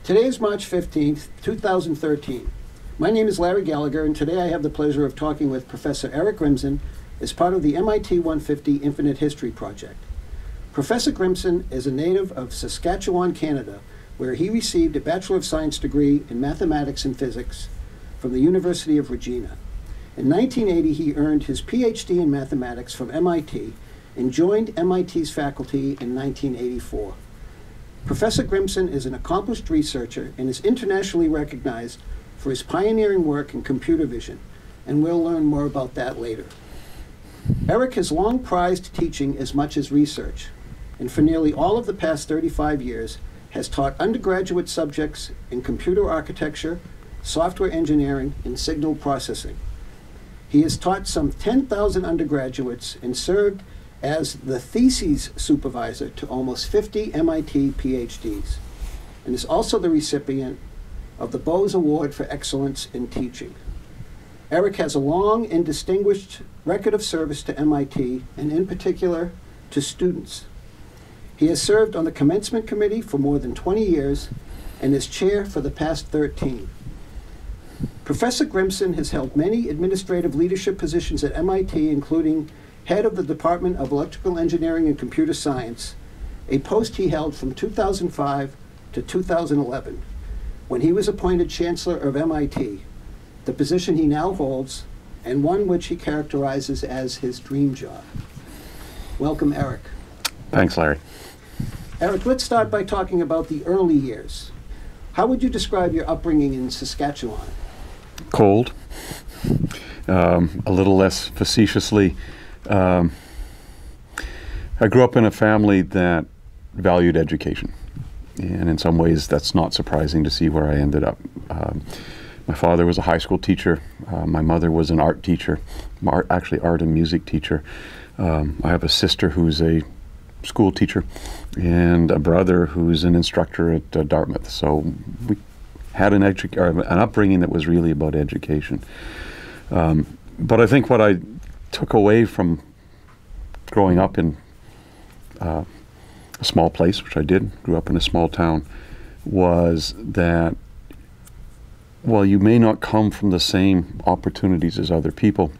Today is March 15th, 2013. My name is Larry Gallagher, and today I have the pleasure of talking with Professor Eric Grimson as part of the MIT 150 Infinite History Project. Professor Grimson is a native of Saskatchewan, Canada, where he received a Bachelor of Science degree in Mathematics and Physics from the University of Regina. In 1980, he earned his PhD in Mathematics from MIT and joined MIT's faculty in 1984. Professor Grimson is an accomplished researcher and is internationally recognized for his pioneering work in computer vision, and we'll learn more about that later. Eric has long prized teaching as much as research, and for nearly all of the past 35 years has taught undergraduate subjects in computer architecture, software engineering, and signal processing. He has taught some 10,000 undergraduates and served as the theses supervisor to almost 50 MIT PhDs, and is also the recipient of the Bose Award for Excellence in Teaching. Eric has a long and distinguished record of service to MIT, and in particular to students. He has served on the commencement committee for more than 20 years and is chair for the past 13. Professor Grimson has held many administrative leadership positions at MIT, including head of the Department of Electrical Engineering and Computer Science, a post he held from 2005 to 2011, when he was appointed Chancellor of MIT, the position he now holds, and one which he characterizes as his dream job. Welcome, Eric. Thanks, Larry. Eric, let's start by talking about the early years. How would you describe your upbringing in Saskatchewan? Cold, a little less facetiously. I grew up in a family that valued education, and in some ways that's not surprising to see where I ended up. My father was a high school teacher. My mother was an art teacher, actually art and music teacher. I have a sister who's a school teacher and a brother who's an instructor at Dartmouth. So we had an upbringing that was really about education. But I think what I took away from growing up in a small place, which I did, grew up in a small town, was that while you may not come from the same opportunities as other people,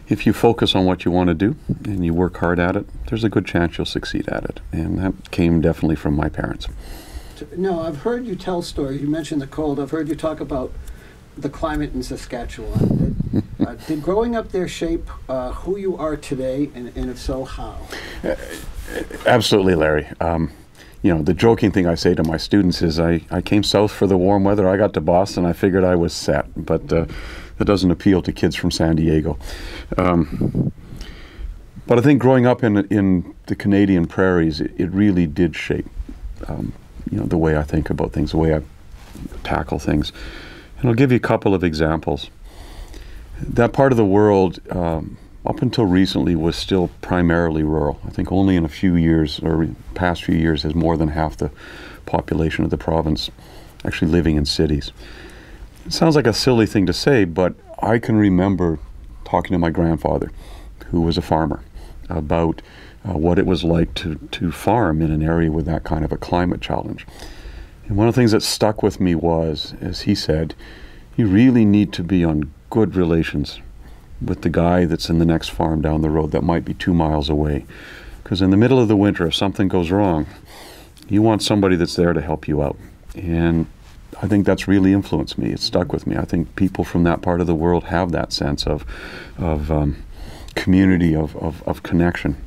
if you focus on what you want to do and you work hard at it, there's a good chance you'll succeed at it. And that came definitely from my parents. No, I've heard you tell stories. You mentioned the cold. I've heard you talk about the climate in Saskatchewan. Did growing up there shape who you are today, and if so, how? Absolutely, Larry. You know, the joking thing I say to my students is I came south for the warm weather. I got to Boston, I figured I was set, but that doesn't appeal to kids from San Diego. But I think growing up in the Canadian prairies, it really did shape you know, the way I think about things, the way I tackle things. And I'll give you a couple of examples. That part of the world, up until recently, was still primarily rural. I think only in a few years, or past few years, has more than half the population of the province actually living in cities. It sounds like a silly thing to say, but I can remember talking to my grandfather, who was a farmer, about what it was like to farm in an area with that kind of a climate challenge. And one of the things that stuck with me was, as he said, you really need to be on good relations with the guy that's in the next farm down the road that might be 2 miles away. Because in the middle of the winter, if something goes wrong, you want somebody that's there to help you out. And I think that's really influenced me. It stuck with me. I think people from that part of the world have that sense of community, of connection.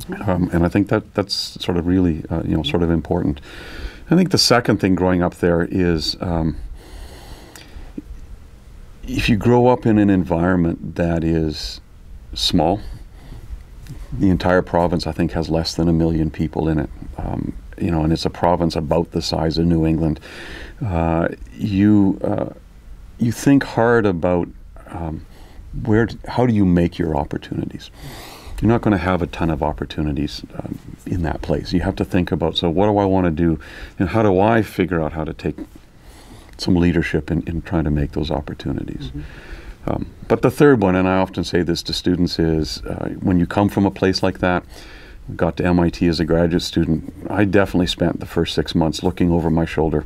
And I think that's sort of really, you know, sort of important. I think the second thing growing up there is if you grow up in an environment that is small, the entire province, I think, has less than 1 million people in it. You know, and it's a province about the size of New England. You think hard about how do you make your opportunities. You're not going to have a ton of opportunities in that place. You have to think about, so what do I want to do, and how do I figure out how to take some leadership in trying to make those opportunities. But the third one, and I often say this to students, is when you come from a place like that, got to MIT as a graduate student, I definitely spent the first 6 months looking over my shoulder,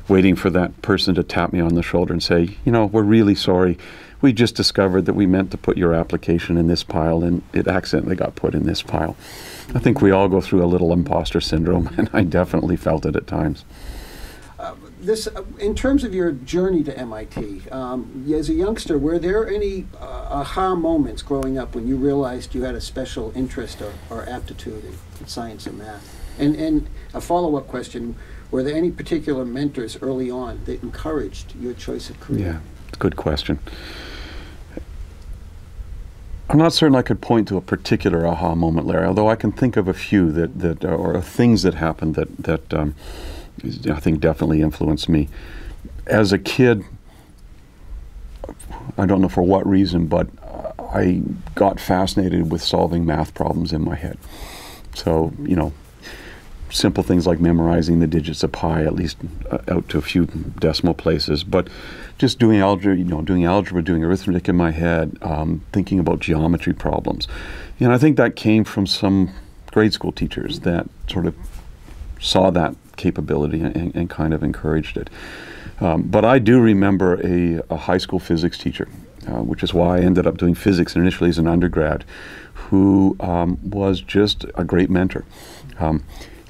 waiting for that person to tap me on the shoulder and say, you know, we're really sorry. We just discovered that we meant to put your application in this pile and it accidentally got put in this pile. I think we all go through a little imposter syndrome, and I definitely felt it at times. In terms of your journey to MIT, as a youngster, were there any aha moments growing up when you realized you had a special interest or aptitude in science and math? And a follow-up question, were there any particular mentors early on that encouraged your choice of career? Yeah, it's a good question. I'm not certain I could point to a particular aha moment, Larry, although I can think of a few or things that happened that I think definitely influenced me. As a kid, I don't know for what reason, but I got fascinated with solving math problems in my head. So, you know, simple things like memorizing the digits of pi, at least out to a few decimal places, but just doing algebra, doing arithmetic in my head, thinking about geometry problems. And I think that came from some grade school teachers that sort of saw that capability and kind of encouraged it. But I do remember a high school physics teacher, which is why I ended up doing physics initially as an undergrad, who was just a great mentor.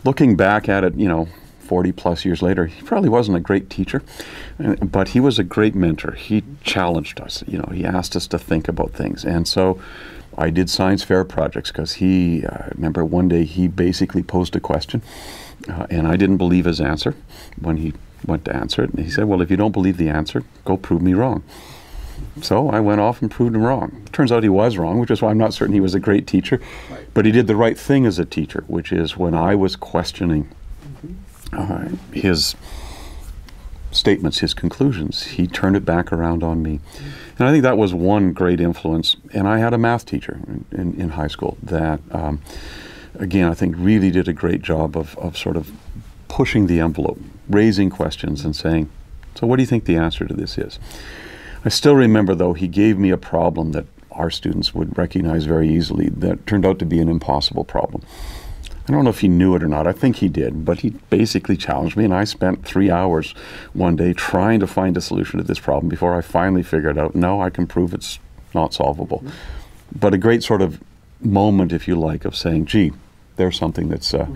Looking back at it, 40 plus years later, he probably wasn't a great teacher, but he was a great mentor. He challenged us, he asked us to think about things. And so I did science fair projects because I remember one day he basically posed a question and I didn't believe his answer when he went to answer it. And he said, well, if you don't believe the answer, go prove me wrong. So I went off and proved him wrong. Turns out he was wrong, which is why I'm not certain he was a great teacher. Right. But he did the right thing as a teacher, which is when I was questioning his statements, his conclusions, he turned it back around on me. And I think that was one great influence. And I had a math teacher in high school that, again, I think really did a great job of sort of pushing the envelope, raising questions and saying, so what do you think the answer to this is? I still remember, though, he gave me a problem that our students would recognize very easily that turned out to be an impossible problem. I don't know if he knew it or not. I think he did, but he basically challenged me, and I spent 3 hours one day trying to find a solution to this problem before I finally figured out, no, I can prove it's not solvable. Mm-hmm. But a great sort of moment, if you like, of saying, gee, there's something that's a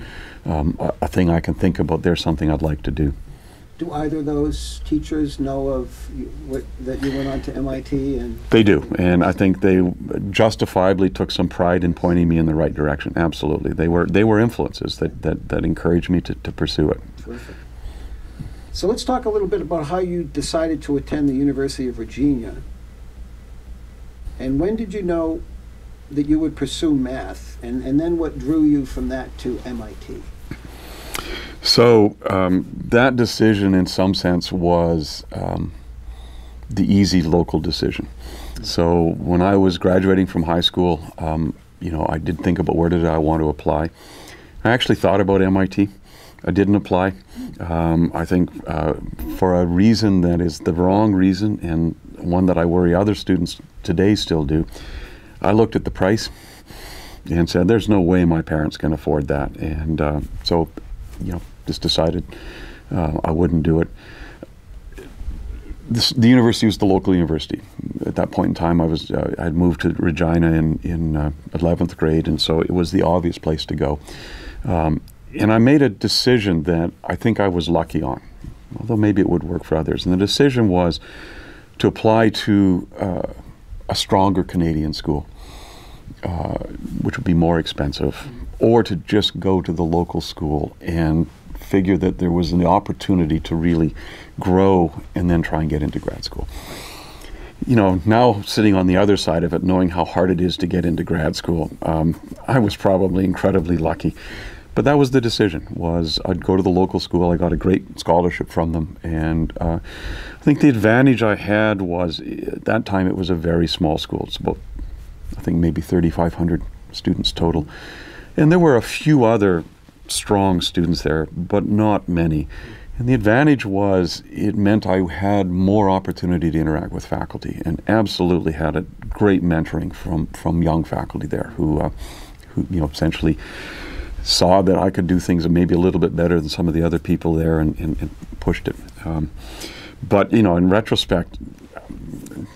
thing I can think about, there's something I'd like to do. Do either of those teachers know of that you went on to MIT? And they do, and I think they justifiably took some pride in pointing me in the right direction. Absolutely, they were influences that encouraged me to pursue it. Terrific. So let's talk a little bit about how you decided to attend the University of Virginia, and when did you know that you would pursue math, and then what drew you from that to MIT? So that decision, in some sense, was the easy local decision. So when I was graduating from high school, I did think about where did I want to apply. I actually thought about MIT. I didn't apply. I think for a reason that is the wrong reason, and one that I worry other students today still do. I looked at the price and said, there's no way my parents can afford that. And so just decided I wouldn't do it. The university was the local university. At that point in time, I'd moved to Regina in 11th grade, and so it was the obvious place to go. And I made a decision that I think I was lucky on, although maybe it would work for others. And the decision was to apply to a stronger Canadian school, which would be more expensive, or to just go to the local school and figure that there was an opportunity to really grow and then try and get into grad school. Now sitting on the other side of it, knowing how hard it is to get into grad school, I was probably incredibly lucky. But that was the decision, was I'd go to the local school. I got a great scholarship from them. And I think the advantage I had was, at that time, it was a very small school. It's about, I think, maybe 3,500 students total. And there were a few other strong students there, but not many. And the advantage was it meant I had more opportunity to interact with faculty, and absolutely had a great mentoring from young faculty there who who, essentially saw that I could do things maybe a little bit better than some of the other people there, and pushed it. But in retrospect,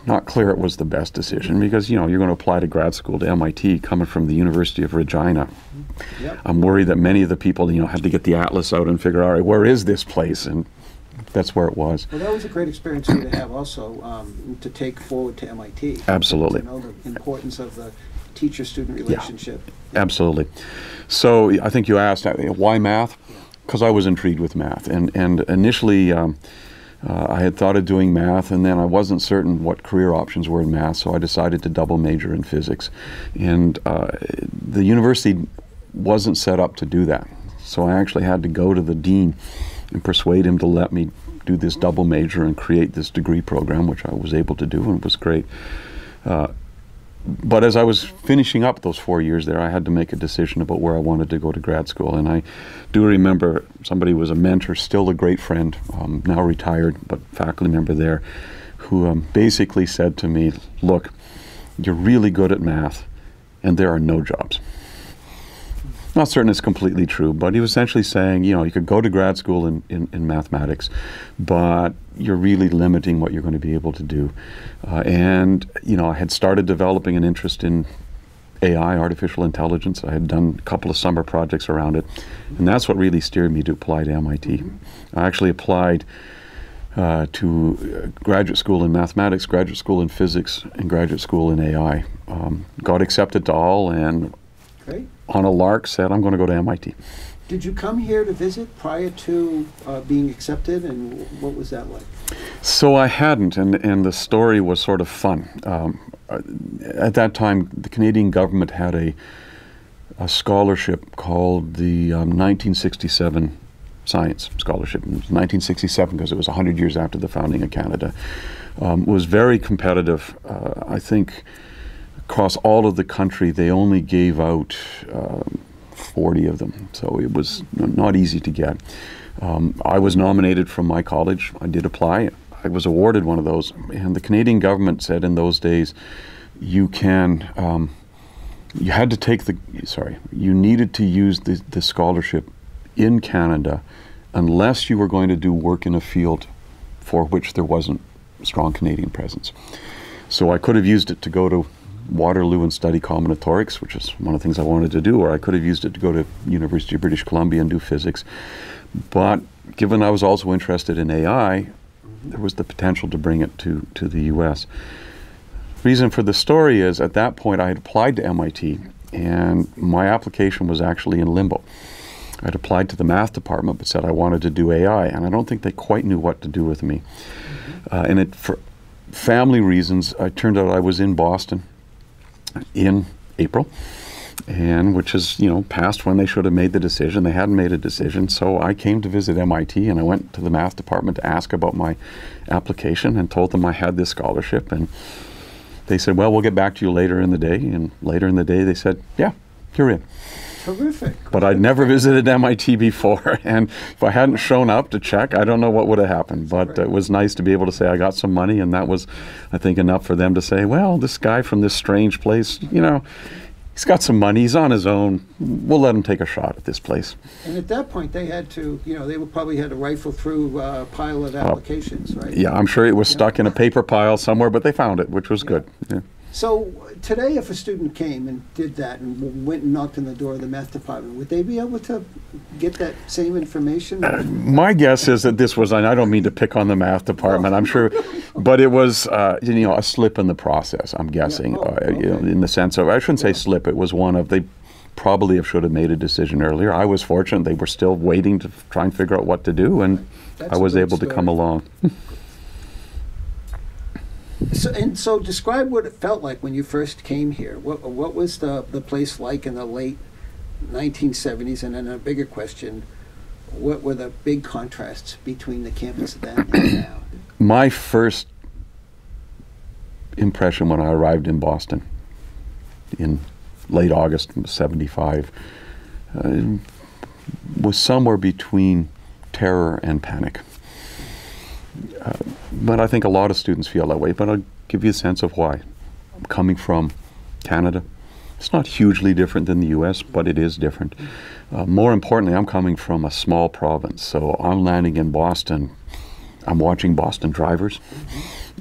not clear it was the best decision, because you're going to apply to grad school to MIT coming from the University of Regina. Yep. I'm worried that many of the people had to get the atlas out and figure out, all right, where is this place? And that's where it was. Well, that was a great experience for you to have also, to take forward to MIT. Absolutely. To know the importance of the teacher-student relationship. Yeah. Absolutely. So I think you asked, why math? Because I was intrigued with math. And initially, I had thought of doing math, and then I wasn't certain what career options were in math, so I decided to double major in physics. And the university wasn't set up to do that. So I actually had to go to the dean and persuade him to let me do this double major and create this degree program, which I was able to do, and it was great. But as I was finishing up those 4 years there, I had to make a decision about where I wanted to go to grad school. And I do remember somebody who was a mentor, still a great friend, now retired, but faculty member there, who basically said to me, look, you're really good at math, and there are no jobs. Not certain it's completely true, but he was essentially saying, you could go to grad school in mathematics, but you're really limiting what you're going to be able to do. And I had started developing an interest in AI, artificial intelligence. I had done a couple of summer projects around it, and that's what really steered me to apply to MIT. I actually applied to graduate school in mathematics, graduate school in physics, and graduate school in AI. Got accepted to all, and great. On a lark said, I'm going to go to MIT. Did you come here to visit prior to being accepted, and what was that like? So I hadn't, and the story was sort of fun. At that time, the Canadian government had a scholarship called the 1967 Science Scholarship. It was 1967 because it was 100 years after the founding of Canada. It was very competitive. I think across all of the country, they only gave out 40 of them, so it was not easy to get. I was nominated from my college. I did apply. I was awarded one of those, and the Canadian government said in those days, you had to take you needed to use the scholarship in Canada unless you were going to do work in a field for which there wasn't a strong Canadian presence. So I could have used it to go to Waterloo and study combinatorics, which is one of the things I wanted to do, or I could have used it to go to University of British Columbia and do physics. But given I was also interested in AI, there was the potential to bring it to the US. Reason for the story is, at that point I had applied to MIT, and my application was actually in limbo. I'd applied to the math department but said I wanted to do AI, and I don't think they quite knew what to do with me. And for family reasons, it turned out I was in Boston in April, and which is past when they should have made the decision. They hadn't made a decision, so I came to visit MIT, and I went to the math department to ask about my application and told them I had this scholarship, and they said, well, we'll get back to you later in the day. And later in the day they said, yeah, you're in. Terrific. But I'd never visited MIT before, and if I hadn't shown up to check, I don't know what would have happened. But it was nice to be able to say I got some money, and that was, I think, enough for them to say, well, this guy from this strange place, he's got some money, he's on his own, we'll let him take a shot at this place. And at that point, they had to, they probably had to rifle through a pile of applications, right? Yeah, I'm sure it was stuck in a paper pile somewhere, but they found it, which was good. Yeah. So today, if a student came and did that and went and knocked on the door of the math department, would they be able to get that same information? My guess is that this was, and I don't mean to pick on the math department, I'm sure, but it was, a slip in the process, I'm guessing, Yeah. In the sense of, I shouldn't say slip, it was one of, they probably should have made a decision earlier. I was fortunate, they were still waiting to try and figure out what to do, and I was able to come along. So describe what it felt like when you first came here. What was the place like in the late 1970s? And then a bigger question, what were the big contrasts between the campus then and now? My first impression when I arrived in Boston in late August of '75 was somewhere between terror and panic. But I think a lot of students feel that way, but I'll give you a sense of why. I'm coming from Canada, It's not hugely different than the U.S., but it is different. More importantly, I'm coming from a small province, so I'm landing in Boston. I'm watching Boston drivers.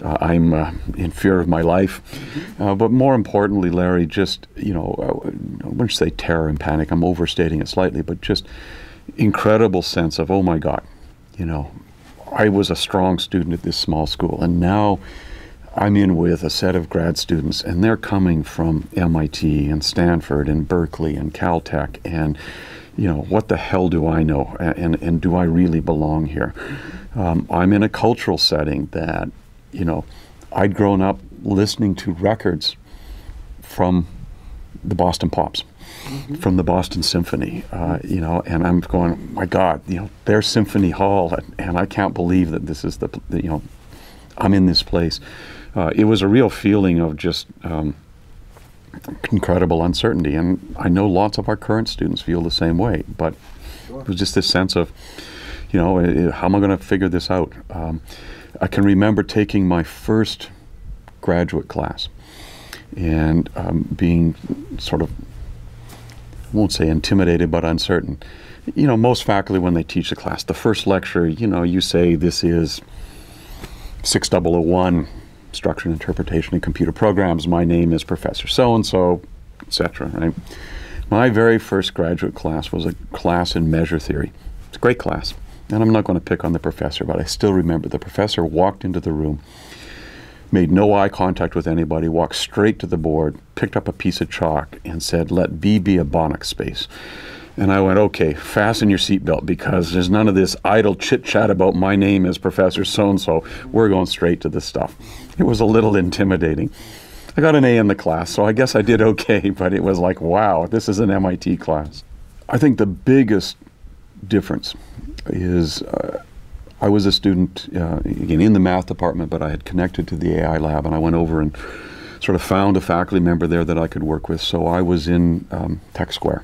I'm in fear of my life. But more importantly, Larry, just, I wouldn't say terror and panic. I'm overstating it slightly, but just incredible sense of, oh my God, I was a strong student at this small school, and now I'm in with a set of grad students, and they're coming from MIT and Stanford and Berkeley and Caltech, and what the hell do I know, and do I really belong here? I'm in a cultural setting that, I'd grown up listening to records from the Boston Pops, from the Boston Symphony, and I'm going, my God, their Symphony Hall, and I can't believe that this is I'm in this place. It was a real feeling of just incredible uncertainty, and I know lots of our current students feel the same way, but it was just this sense of, how am I going to figure this out? I can remember taking my first graduate class and being sort of, I won't say intimidated, but uncertain. Most faculty, when they teach the class, the first lecture, you say this is 6001, Structure and Interpretation in Computer Programs. My name is Professor so-and-so, etc. Right? My very first graduate class was a class in measure theory. It's a great class. And I'm not going to pick on the professor, but I still remember the professor walked into the room, made no eye contact with anybody, walked straight to the board, picked up a piece of chalk, and said, let B be a Banach space. And I went, okay, fasten your seatbelt, because there's none of this idle chit-chat about my name is Professor so-and-so. We're going straight to the stuff. It was a little intimidating. I got an A in the class, so I guess I did okay, but it was like, wow, this is an MIT class. I think the biggest difference is I was a student, again, in the math department, but I had connected to the AI lab, and I went over and sort of found a faculty member there that I could work with. So I was in Tech Square.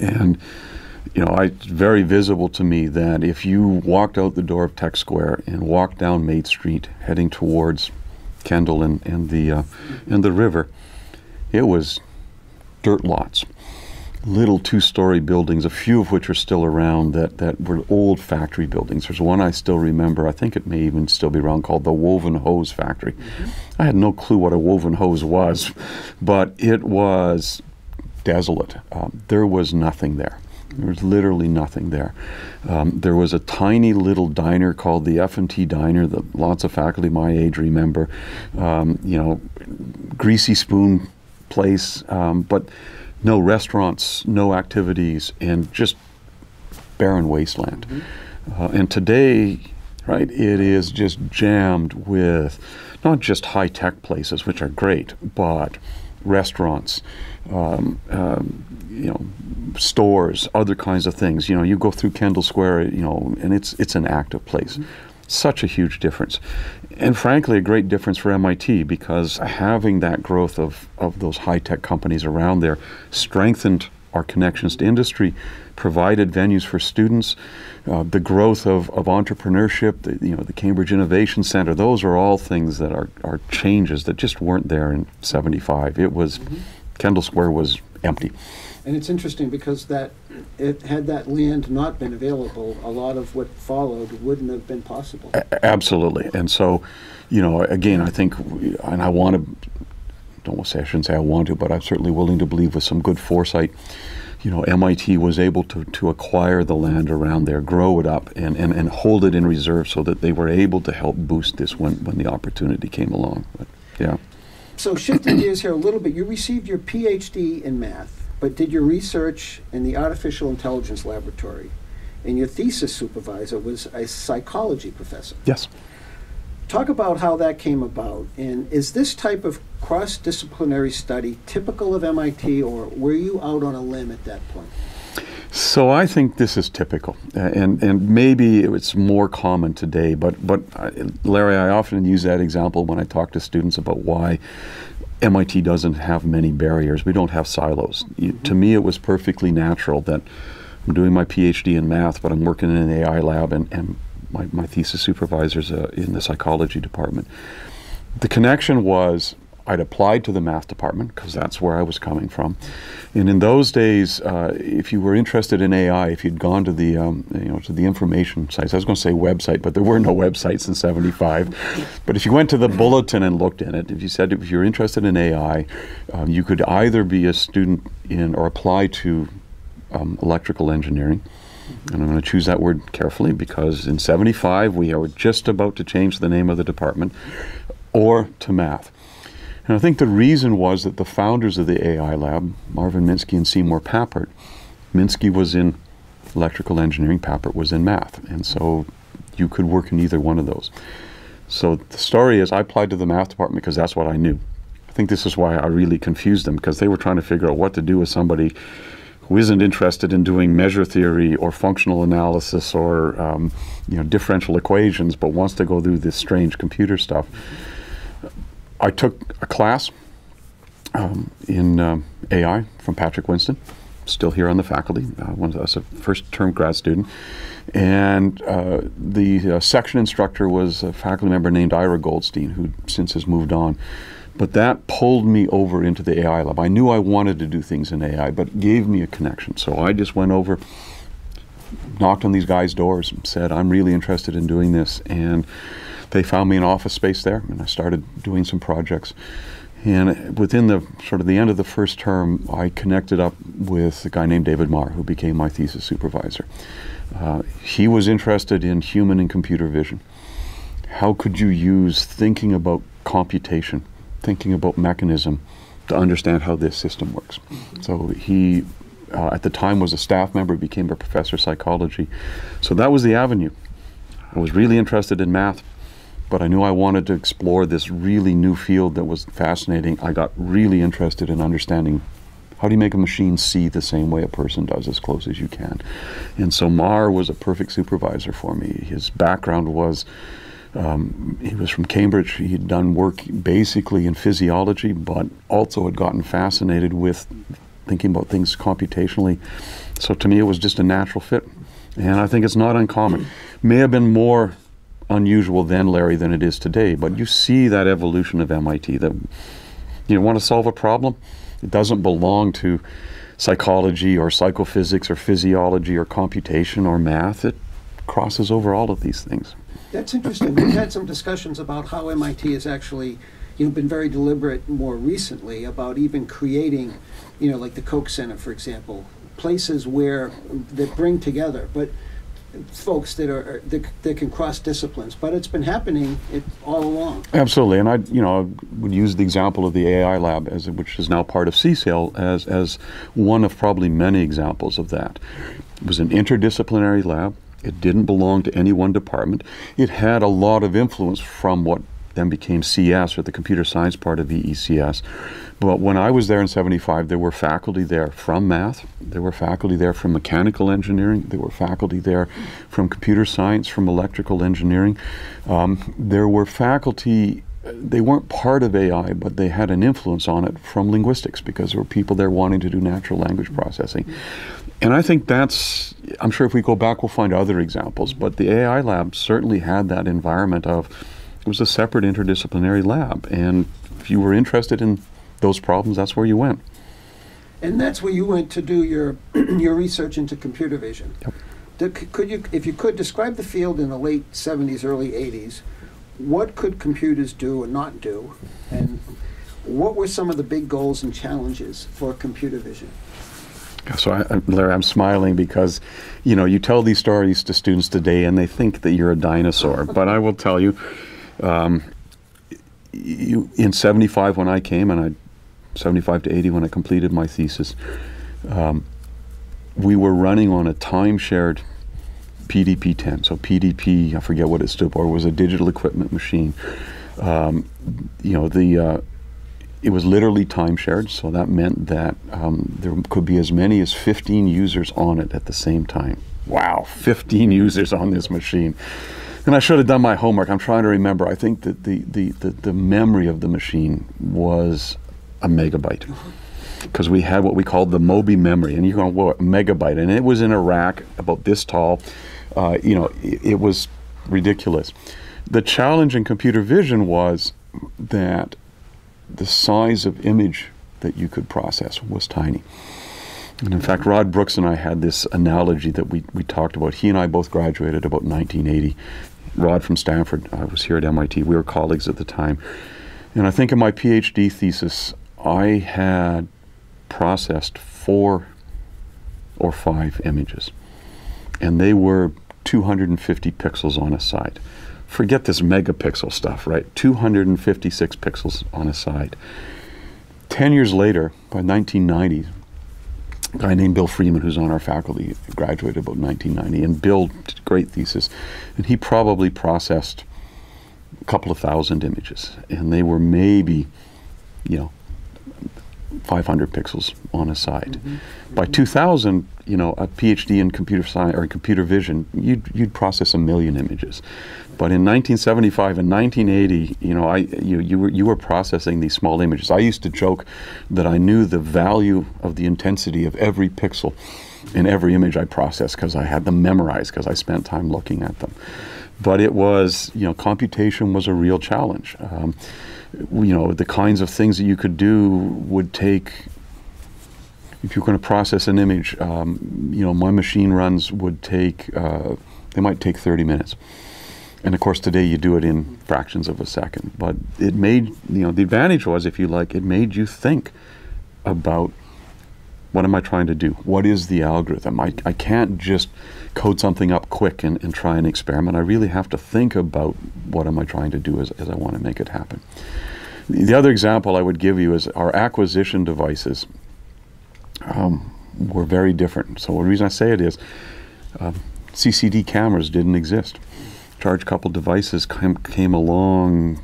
And, it's very visible to me that if you walked out the door of Tech Square and walked down Main Street heading towards Kendall and the river, it was dirt lots. Little two-story buildings, a few of which are still around that were old factory buildings. There's one I still remember, I think it may even still be around, called the Woven Hose Factory. I had no clue what a woven hose was, but it was desolate. There was nothing there. There was literally nothing there. There was a tiny little diner called the F&T Diner that lots of faculty my age remember. Greasy spoon place, but no restaurants, no activities, and just barren wasteland. And today, right, it is just jammed with not just high-tech places, which are great, but restaurants, stores, other kinds of things. You go through Kendall Square, and it's an active place. Such a huge difference. And frankly, a great difference for MIT, because having that growth of those high-tech companies around there strengthened our connections to industry, provided venues for students, the growth of entrepreneurship, the Cambridge Innovation Center. Those are all things that are changes that just weren't there in '75. It was, Kendall Square was empty. And it's interesting because had that land not been available, a lot of what followed wouldn't have been possible. Absolutely. And so, again, I think, and I want to, I shouldn't say I want to, but I'm certainly willing to believe with some good foresight, MIT was able to acquire the land around there, grow it up, and hold it in reserve so that they were able to help boost this when the opportunity came along. But, yeah. So shifting gears here a little bit, you received your PhD in math, but did your research in the Artificial Intelligence Laboratory, and your thesis supervisor was a psychology professor. Yes. Talk about how that came about, and is this type of cross-disciplinary study typical of MIT, or were you out on a limb at that point? So I think this is typical, and maybe it's more common today, but Larry, I often use that example when I talk to students about why MIT doesn't have many barriers. We don't have silos. To me, it was perfectly natural that I'm doing my PhD in math, but I'm working in an AI lab, and my thesis supervisor's in the psychology department. The connection was, I'd applied to the math department because that's where I was coming from. And in those days, if you were interested in AI, if you'd gone to the to the information sites, I was going to say website, but there were no websites in '75. But if you went to the bulletin and looked in it, if you said if you're interested in AI, you could either be a student in or apply to electrical engineering. And I'm going to choose that word carefully because in '75 we were just about to change the name of the department, or to math. And I think the reason was that the founders of the AI lab, Marvin Minsky and Seymour Papert, Minsky was in electrical engineering, Papert was in math, and so you could work in either one of those. So the story is I applied to the math department because that's what I knew. I think this is why I really confused them, because they were trying to figure out what to do with somebody who isn't interested in doing measure theory or functional analysis or differential equations, but wants to go do this strange computer stuff. I took a class in AI from Patrick Winston, still here on the faculty. I was a first-term grad student. And the section instructor was a faculty member named Ira Goldstein, who since has moved on. But that pulled me over into the AI lab. I knew I wanted to do things in AI, but it gave me a connection. So I just went over, knocked on these guys' doors and said, I'm really interested in doing this. And they found me an office space there, and I started doing some projects. And within the sort of the end of the first term, I connected up with a guy named David Marr, who became my thesis supervisor. He was interested in human and computer vision. How could you use thinking about computation, thinking about mechanism to understand how this system works? So he, at the time, was a staff member, became a professor of psychology. So that was the avenue. I was really interested in math, but I knew I wanted to explore this really new field that was fascinating. I got really interested in understanding how do you make a machine see the same way a person does, as close as you can. And so Marr was a perfect supervisor for me. His background was, he was from Cambridge. He had done work basically in physiology, but also had gotten fascinated with thinking about things computationally. So to me, it was just a natural fit. And I think it's not uncommon. May have been more unusual then, Larry, than it is today, but you see that evolution of MIT, that you want to solve a problem. It doesn't belong to psychology or psychophysics or physiology or computation or math. It crosses over all of these things. That's interesting. We've had some discussions about how MIT has actually been very deliberate more recently about even creating, like the Koch Center, for example, places that bring together, but folks that can cross disciplines, but it's been happening all along. Absolutely, and I would use the example of the AI lab, which is now part of CSAIL, as one of probably many examples of that. It was an interdisciplinary lab. It didn't belong to any one department. It had a lot of influence from what then became CS, or the computer science part of EECS. But when I was there in '75, there were faculty there from math, there were faculty there from mechanical engineering, there were faculty there from computer science, from electrical engineering. There were faculty, they weren't part of AI, but they had an influence on it from linguistics, because there were people there wanting to do natural language processing. And I think that's, I'm sure if we go back we'll find other examples, but the AI lab certainly had that environment of, it was a separate interdisciplinary lab, and if you were interested in those problems, that's where you went. And that's where you went to do your your research into computer vision. Yep. Could you, if you could, describe the field in the late '70s, early '80s? What could computers do or not do, and what were some of the big goals and challenges for computer vision? So, Larry, I'm smiling because, you tell these stories to students today and they think that you're a dinosaur. But I will tell you, in '75 when I came, and 75 to 80 when I completed my thesis, we were running on a time-shared PDP-10. So PDP, I forget what it stood for, was a digital equipment machine. It was literally time-shared, so that meant that there could be as many as 15 users on it at the same time. Wow, 15 users on this machine. And I should have done my homework. I'm trying to remember. I think that the memory of the machine was a megabyte, because we had what we called the Moby memory, and you're going, whoa, a megabyte, and it was in a rack about this tall. It was ridiculous. The challenge in computer vision was that the size of image that you could process was tiny. And in fact, Rod Brooks and I had this analogy that we talked about. He and I both graduated about 1980. Rod from Stanford. I was here at MIT. We were colleagues at the time. And I think in my PhD thesis, I had processed 4 or 5 images. And they were 250 pixels on a side. Forget this megapixel stuff, right? 256 pixels on a side. 10 years later, by 1990, a guy named Bill Freeman, who's on our faculty, graduated about 1990, and Bill did a great thesis, and he probably processed a couple of thousand images, and they were maybe, 500 pixels on a side. By 2000, a PhD in computer science or computer vision, you'd process 1 million images. But in 1975 and 1980, you were processing these small images. I used to joke that I knew the value of the intensity of every pixel in every image I processed because I had them memorized because I spent time looking at them. But it was, computation was a real challenge. The kinds of things that you could do would take, if you're going to process an image, my machine runs would take, they might take 30 minutes. And of course today you do it in fractions of a second. But it made, the advantage was, if you like, it made you think about, what am I trying to do? What is the algorithm? I can't just code something up quick and try an experiment. I really have to think about what am I trying to do as I want to make it happen. The other example I would give you is our acquisition devices were very different. So the reason I say it is CCD cameras didn't exist. Charge coupled devices came along,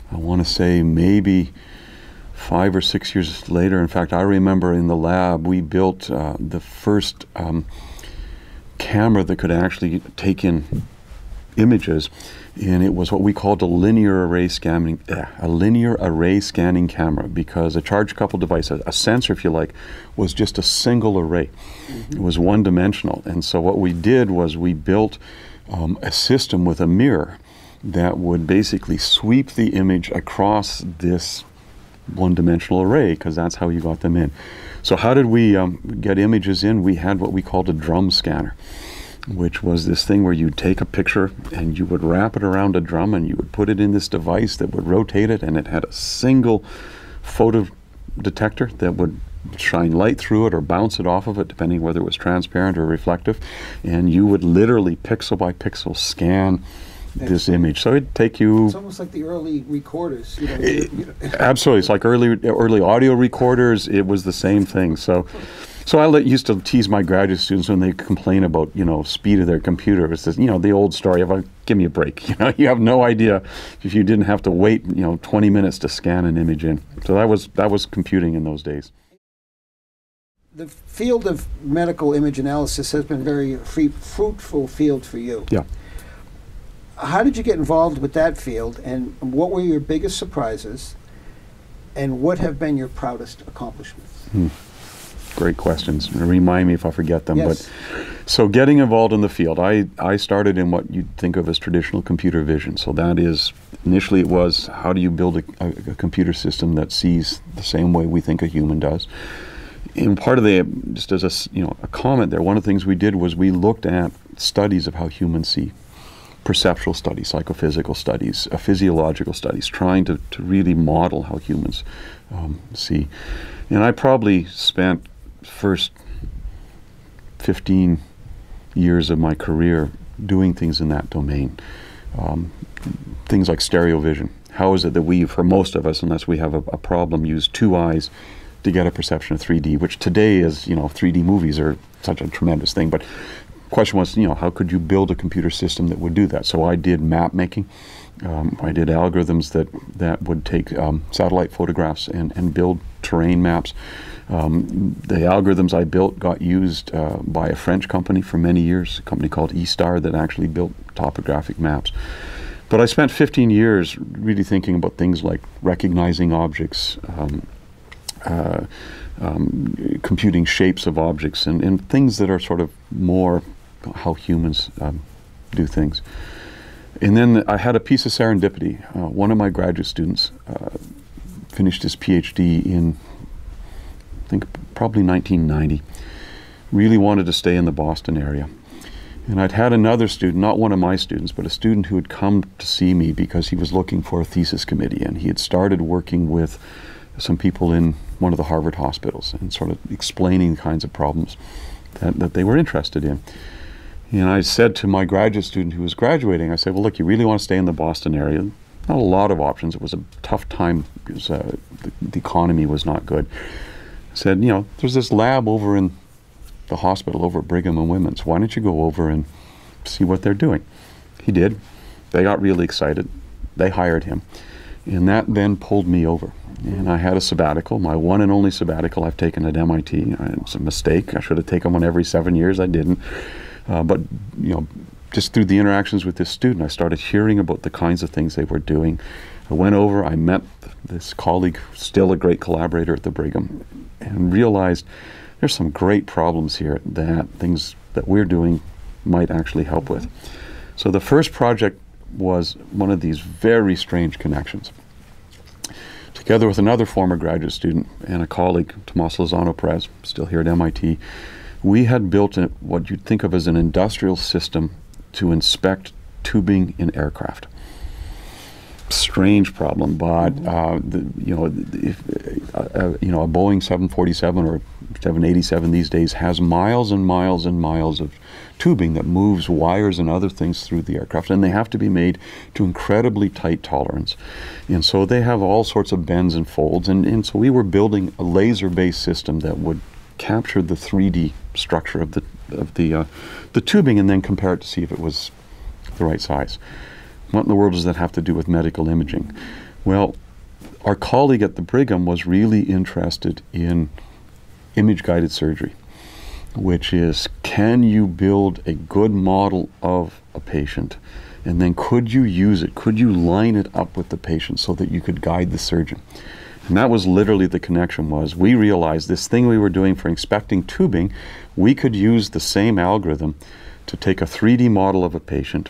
I want to say maybe 5 or 6 years later. In fact, I remember in the lab we built the first camera that could actually take in images, and it was what we called a linear array scanning camera, because a charge coupled device, a sensor if you like, was just a single array. It was one-dimensional. And so what we did was we built a system with a mirror that would basically sweep the image across this one-dimensional array, because that's how you got them in. So how did we get images in? We had what we called a drum scanner, which was this thing where you'd take a picture and you would wrap it around a drum and you would put it in this device that would rotate it, and it had a single photo detector that would shine light through it or bounce it off of it, depending whether it was transparent or reflective, and you would literally pixel by pixel scan this image. So it'd take you... It's almost like the early recorders. Absolutely. It's like early audio recorders. It was the same thing. So I used to tease my graduate students when they complain about, speed of their computer. It's this, the old story of, give me a break. You have no idea if you didn't have to wait, 20 minutes to scan an image in. So that was computing in those days. The field of medical image analysis has been a very fruitful field for you. Yeah. How did you get involved with that field, and what were your biggest surprises, and what have been your proudest accomplishments? Great questions. Remind me if I forget them. Yes. But so getting involved in the field, I started in what you'd think of as traditional computer vision. So that is, initially it was, how do you build a computer system that sees the same way we think a human does? And part of the, just as a comment there, one of the things we did was we looked at studies of how humans see. Perceptual studies, psychophysical studies, physiological studies, trying to really model how humans see. And I probably spent first 15 years of my career doing things in that domain. Things like stereo vision. How is it that we, for most of us, unless we have a problem, use 2 eyes to get a perception of 3D, which today is, 3D movies are such a tremendous thing. But the question was, how could you build a computer system that would do that? So I did map making. I did algorithms that would take satellite photographs and build terrain maps. The algorithms I built got used by a French company for many years, a company called eStar that actually built topographic maps. But I spent 15 years really thinking about things like recognizing objects, computing shapes of objects, and things that are sort of more how humans do things. And then I had a piece of serendipity. One of my graduate students finished his PhD in, I think, probably 1990. Really wanted to stay in the Boston area. And I'd had another student, not one of my students, but a student who had come to see me because he was looking for a thesis committee, and he had started working with some people in one of the Harvard hospitals and sort of explaining the kinds of problems that they were interested in. And I said to my graduate student who was graduating, I said, well, look, you really want to stay in the Boston area. Not a lot of options. It was a tough time because the economy was not good. I said, you know, there's this lab over in the hospital over at Brigham and Women's. Why don't you go over and see what they're doing? He did. They got really excited. They hired him. And that then pulled me over. And I had a sabbatical, my one and only sabbatical I've taken at MIT. It's a mistake. I should have taken one every 7 years. I didn't. But, you know, just through the interactions with this student, I started hearing about the kinds of things they were doing. I went over, I met this colleague, still a great collaborator at the Brigham, and realized there's some great problems here that things that we're doing might actually help with. So the first project was one of these very strange connections. Together with another former graduate student and a colleague, Tomas Lozano-Perez, still here at MIT, we had built what you'd think of as an industrial system to inspect tubing in aircraft. Strange problem, but a Boeing 747 or 787 these days has miles and miles and miles of tubing that moves wires and other things through the aircraft, and they have to be made to incredibly tight tolerance. And so they have all sorts of bends and folds, and so we were building a laser-based system that would capture the 3D structure of the tubing and then compare it to see if it was the right size. What in the world does that have to do with medical imaging? Well, our colleague at the Brigham was really interested in image-guided surgery, which is, can you build a good model of a patient, and then could you use it, could you line it up with the patient so that you could guide the surgeon? And that was literally the connection. Was we realized this thing we were doing for inspecting tubing, we could use the same algorithm to take a 3D model of a patient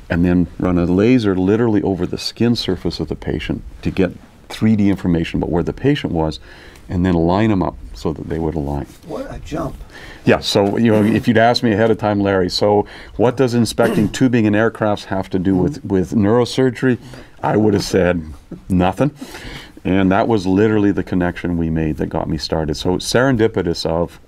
and then run a laser literally over the skin surface of the patient to get 3D information about where the patient was, and then line them up so that they would align. What a jump. Yeah, so if you'd asked me ahead of time, Larry, so what does inspecting tubing in aircrafts have to do with neurosurgery? I would have said nothing. And that was literally the connection we made that got me started. So serendipitous of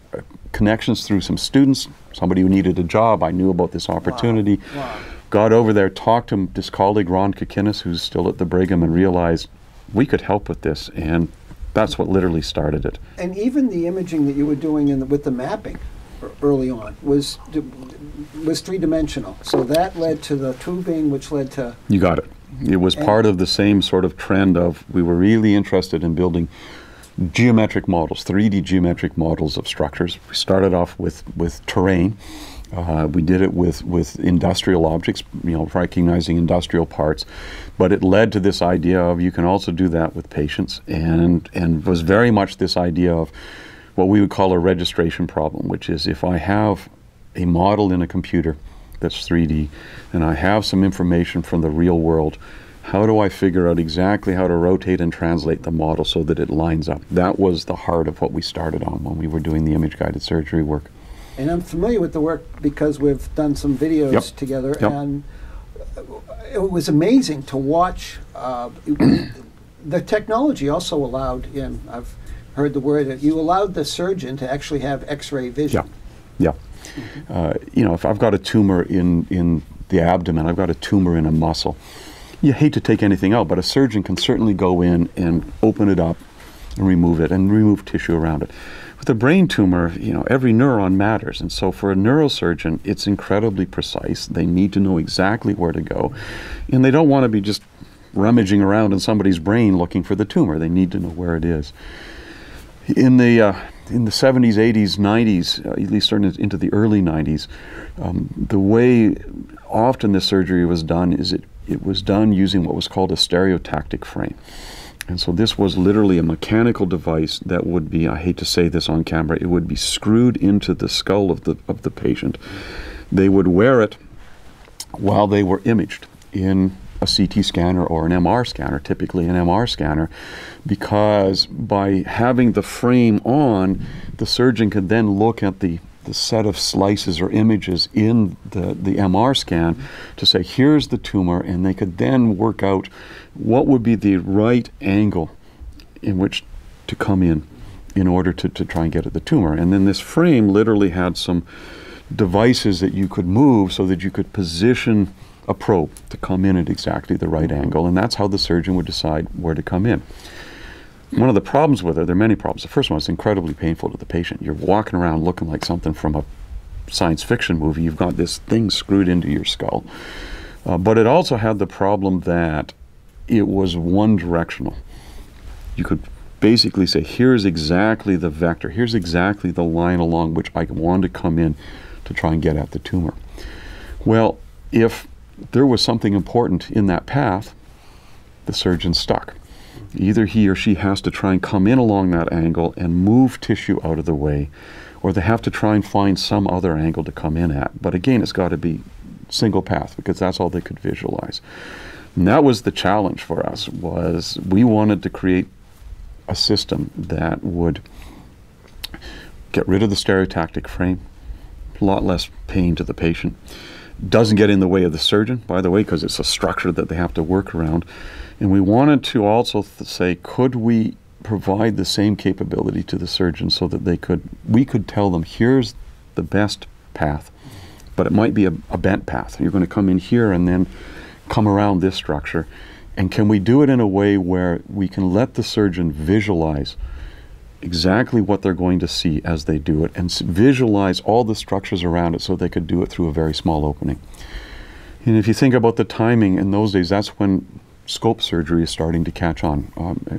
connections through some students, somebody who needed a job, I knew about this opportunity. Wow. Got over there, talked to this colleague, Ron Kikinis, who's still at the Brigham, and realized we could help with this, and that's what literally started it. And even the imaging that you were doing with the mapping early on was three-dimensional. So that led to the tubing, which led to... You got it. It was part of the same sort of trend of, we were really interested in building geometric models, 3D geometric models of structures. We started off with terrain. We did it with industrial objects, recognizing industrial parts, but it led to this idea of you can also do that with patients, and was very much this idea of what we would call a registration problem, which is if I have a model in a computer that's 3D, and I have some information from the real world, how do I figure out exactly how to rotate and translate the model so that it lines up? That was the heart of what we started on when we were doing the image-guided surgery work. And I'm familiar with the work because we've done some videos together, and it was amazing to watch. The technology also allowed, I've heard the word, you allowed the surgeon to actually have X-ray vision. Yeah. If I've got a tumor in the abdomen, I've got a tumor in a muscle, you hate to take anything out, but a surgeon can certainly go in and open it up and remove it and remove tissue around it. With a brain tumor, every neuron matters, and so for a neurosurgeon, it's incredibly precise. They need to know exactly where to go, and they don't want to be just rummaging around in somebody's brain looking for the tumor. They need to know where it is. In the 70s, 80s, 90s, at least starting into the early 90s, the way often this surgery was done is it was done using what was called a stereotactic frame. And so this was literally a mechanical device that would be, I hate to say this on camera, it would be screwed into the skull of the patient. They would wear it while they were imaged in a CT scanner or an MR scanner, typically an MR scanner, because by having the frame on, the surgeon could then look at the set of slices or images in the MR scan to say, here's the tumor, and they could then work out what would be the right angle in which to come in order to try and get at the tumor. And then this frame literally had some devices that you could move so that you could position a probe to come in at exactly the right angle, and that's how the surgeon would decide where to come in. One of the problems with it, there are many problems. The first one is incredibly painful to the patient. You're walking around looking like something from a science fiction movie. You've got this thing screwed into your skull. But it also had the problem that it was one directional. You could basically say, here's exactly the vector, here's exactly the line along which I want to come in to try and get at the tumor. Well, if there was something important in that path, the surgeon's stuck. Either he or she has to try and come in along that angle and move tissue out of the way, or they have to try and find some other angle to come in at. But again, it's got to be single path, because that's all they could visualize. And that was the challenge for us, was we wanted to create a system that would get rid of the stereotactic frame, a lot less pain to the patient, doesn't get in the way of the surgeon, by the way, because it's a structure that they have to work around. And we wanted to also say, could we provide the same capability to the surgeon so that we could tell them, here's the best path, but it might be a bent path. You're going to come in here and then come around this structure. And can we do it in a way where we can let the surgeon visualize exactly what they're going to see as they do it, and visualize all the structures around it so they could do it through a very small opening. And if you think about the timing in those days, that's when scope surgery is starting to catch on,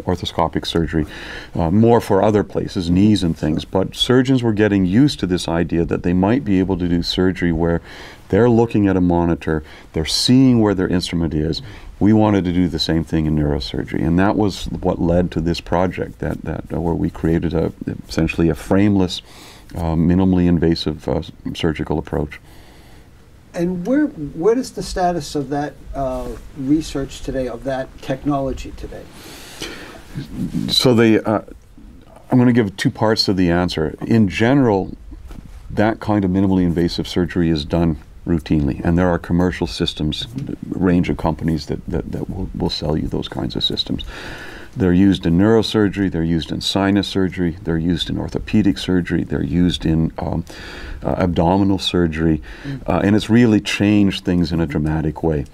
orthoscopic surgery, more for other places, knees and things. But surgeons were getting used to this idea that they might be able to do surgery where they're looking at a monitor, they're seeing where their instrument is. We wanted to do the same thing in neurosurgery, and that was what led to this project, where we created essentially a frameless, minimally invasive surgical approach. And what is the status of that research today, of that technology today? So I'm going to give two parts to the answer. In general, that kind of minimally invasive surgery is done routinely, and there are commercial systems, a range of companies that will sell you those kinds of systems. They're used in neurosurgery, they're used in sinus surgery, they're used in orthopedic surgery, they're used in abdominal surgery, and it's really changed things in a dramatic way.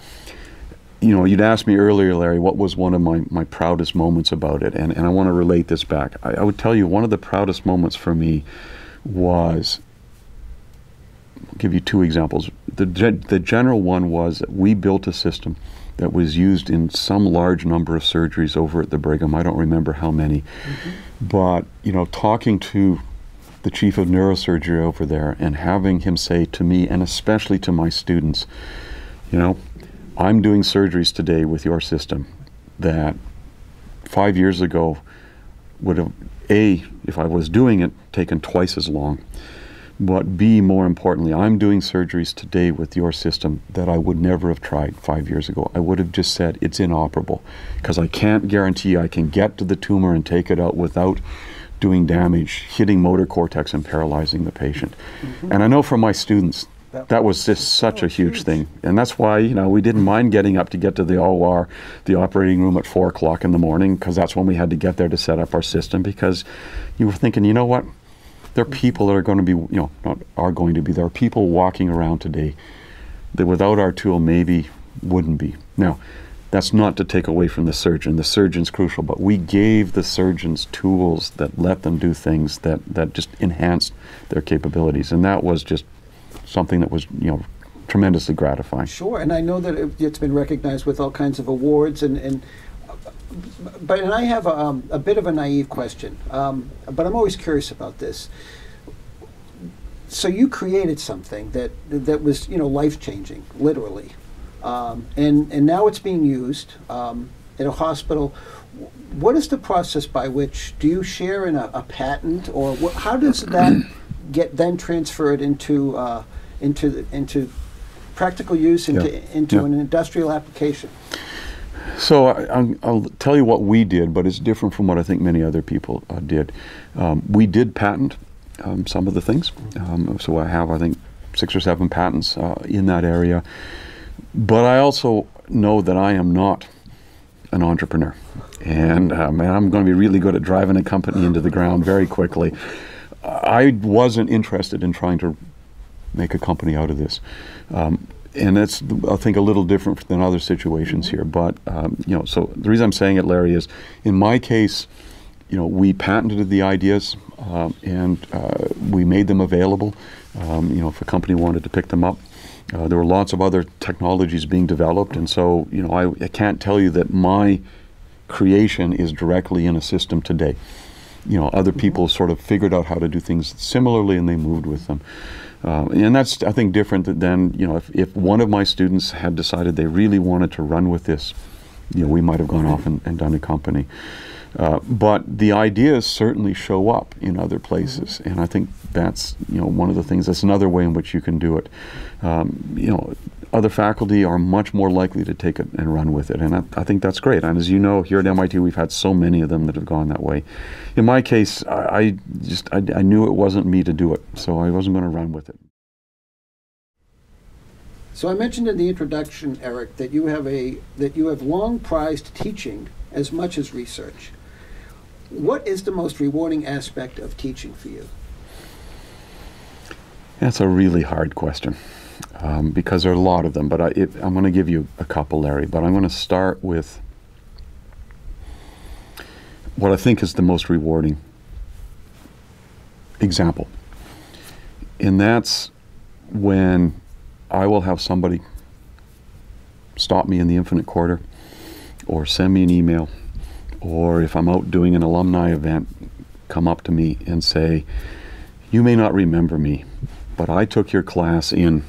You know, you'd asked me earlier, Larry, what was one of my proudest moments about it, and I want to relate this back. I would tell you one of the proudest moments for me was, I'll give you two examples. The general one was that we built a system that was used in some large number of surgeries over at the Brigham. I don't remember how many. But, you know, talking to the chief of neurosurgery over there and having him say to me, and especially to my students, you know, I'm doing surgeries today with your system that 5 years ago would have, A, if I was doing it, taken twice as long. But B, more importantly, I'm doing surgeries today with your system that I would never have tried 5 years ago. I would have just said it's inoperable, because I can't guarantee I can get to the tumor and take it out without doing damage, hitting motor cortex and paralyzing the patient. And I know from my students, that was just such a huge thing. And that's why, you know, we didn't mind getting up to get to the OR, the operating room at 4 o'clock in the morning, because that's when we had to get there to set up our system, because you were thinking, you know what? There are people that are going to be, you know, not are going to be, there are people walking around today that without our tool maybe wouldn't be. Now, that's not to take away from the surgeon. The surgeon's crucial, but we gave the surgeons tools that let them do things that just enhanced their capabilities. And that was just something that was, you know, tremendously gratifying. Sure, and I know that it's been recognized with all kinds of awards, but I have a bit of a naive question, but I'm always curious about this. So you created something that was, you know, life-changing, literally, and now it's being used in a hospital. What is the process by which, do you share in a patent, or how does that get then transferred into practical use into an industrial application. So I'll tell you what we did, but it's different from what I think many other people did. We did patent some of the things. So I have, I think, 6 or 7 patents in that area. But I also know that I am not an entrepreneur. And I'm going to be really good at driving a company into the ground very quickly. I wasn't interested in trying to make a company out of this. And that's, I think, a little different than other situations here. But, so the reason I'm saying it, Larry, is in my case, we patented the ideas and we made them available, if a company wanted to pick them up. There were lots of other technologies being developed. And so, I can't tell you that my creation is directly in a system today. Other people sort of figured out how to do things similarly and they moved with them. And that's, I think, different than, if one of my students had decided they really wanted to run with this, we might have gone off and done a company. But the ideas certainly show up in other places. And I think that's, one of the things, that's another way in which you can do it. Other faculty are much more likely to take it and run with it. And I think that's great. And as you know, here at MIT, we've had so many of them that have gone that way. In my case, I knew it wasn't me to do it, so I wasn't going to run with it. So I mentioned in the introduction, Eric, that you have long prized teaching as much as research. What is the most rewarding aspect of teaching for you? That's a really hard question. Because there are a lot of them, but I'm going to give you a couple, Larry, but I'm going to start with what I think is the most rewarding example. And that's when I will have somebody stop me in the Infinite Quarter or send me an email, or if I'm out doing an alumni event, come up to me and say, "You may not remember me, but I took your class in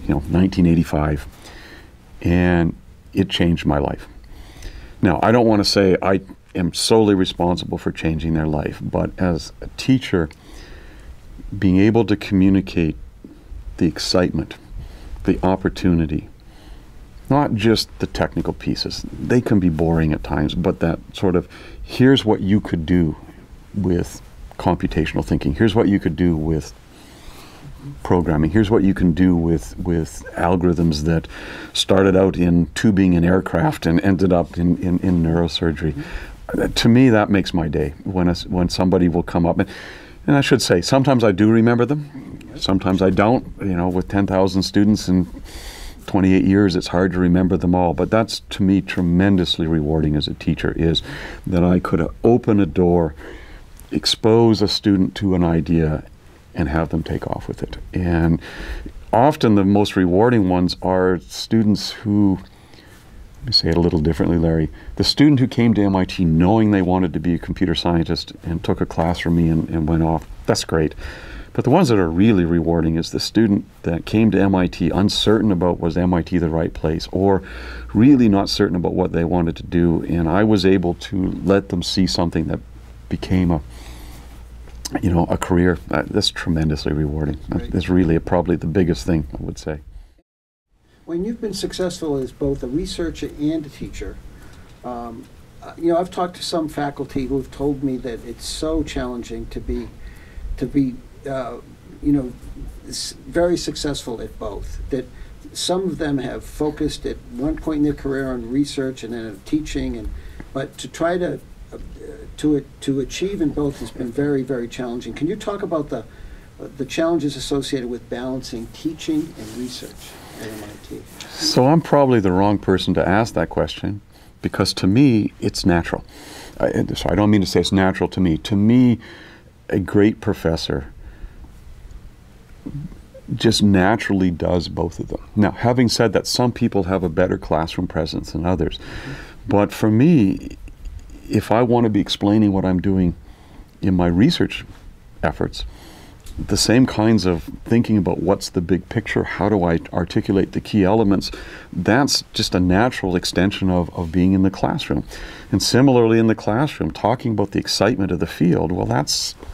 1985, and it changed my life." Now, I don't want to say I am solely responsible for changing their life, but as a teacher, being able to communicate the excitement, the opportunity, not just the technical pieces. They can be boring at times, but that sort of, here's what you could do with computational thinking. Here's what you could do with programming. Here's what you can do with algorithms that started out in tubing and aircraft and ended up in neurosurgery. To me, that makes my day when somebody will come up. And I should say, sometimes I do remember them. Sometimes I don't. With 10,000 students and 28 years, it's hard to remember them all. But that's, to me, tremendously rewarding as a teacher, is that I could open a door, expose a student to an idea, and have them take off with it. And often the most rewarding ones are students who, let me say it a little differently, Larry, the student who came to MIT knowing they wanted to be a computer scientist and took a class from me and went off, that's great. But the ones that are really rewarding is the student that came to MIT uncertain about was MIT the right place, or really not certain about what they wanted to do, and I was able to let them see something that became a career. That's tremendously rewarding. Right. That's really probably the biggest thing, I would say. When you've been successful as both a researcher and a teacher, I've talked to some faculty who have told me that it's so challenging to be very successful at both. That some of them have focused at one point in their career on research and then on teaching, but to try to achieve in both has been very, very challenging. Can you talk about the challenges associated with balancing teaching and research at MIT? So I'm probably the wrong person to ask that question, because to me, it's natural. So I don't mean to say it's natural to me. To me, a great professor just naturally does both of them. Now, having said that, some people have a better classroom presence than others. But for me, if I want to be explaining what I'm doing in my research efforts, the same kinds of thinking about what's the big picture, how do I articulate the key elements, that's just a natural extension of being in the classroom. And similarly in the classroom, talking about the excitement of the field, well,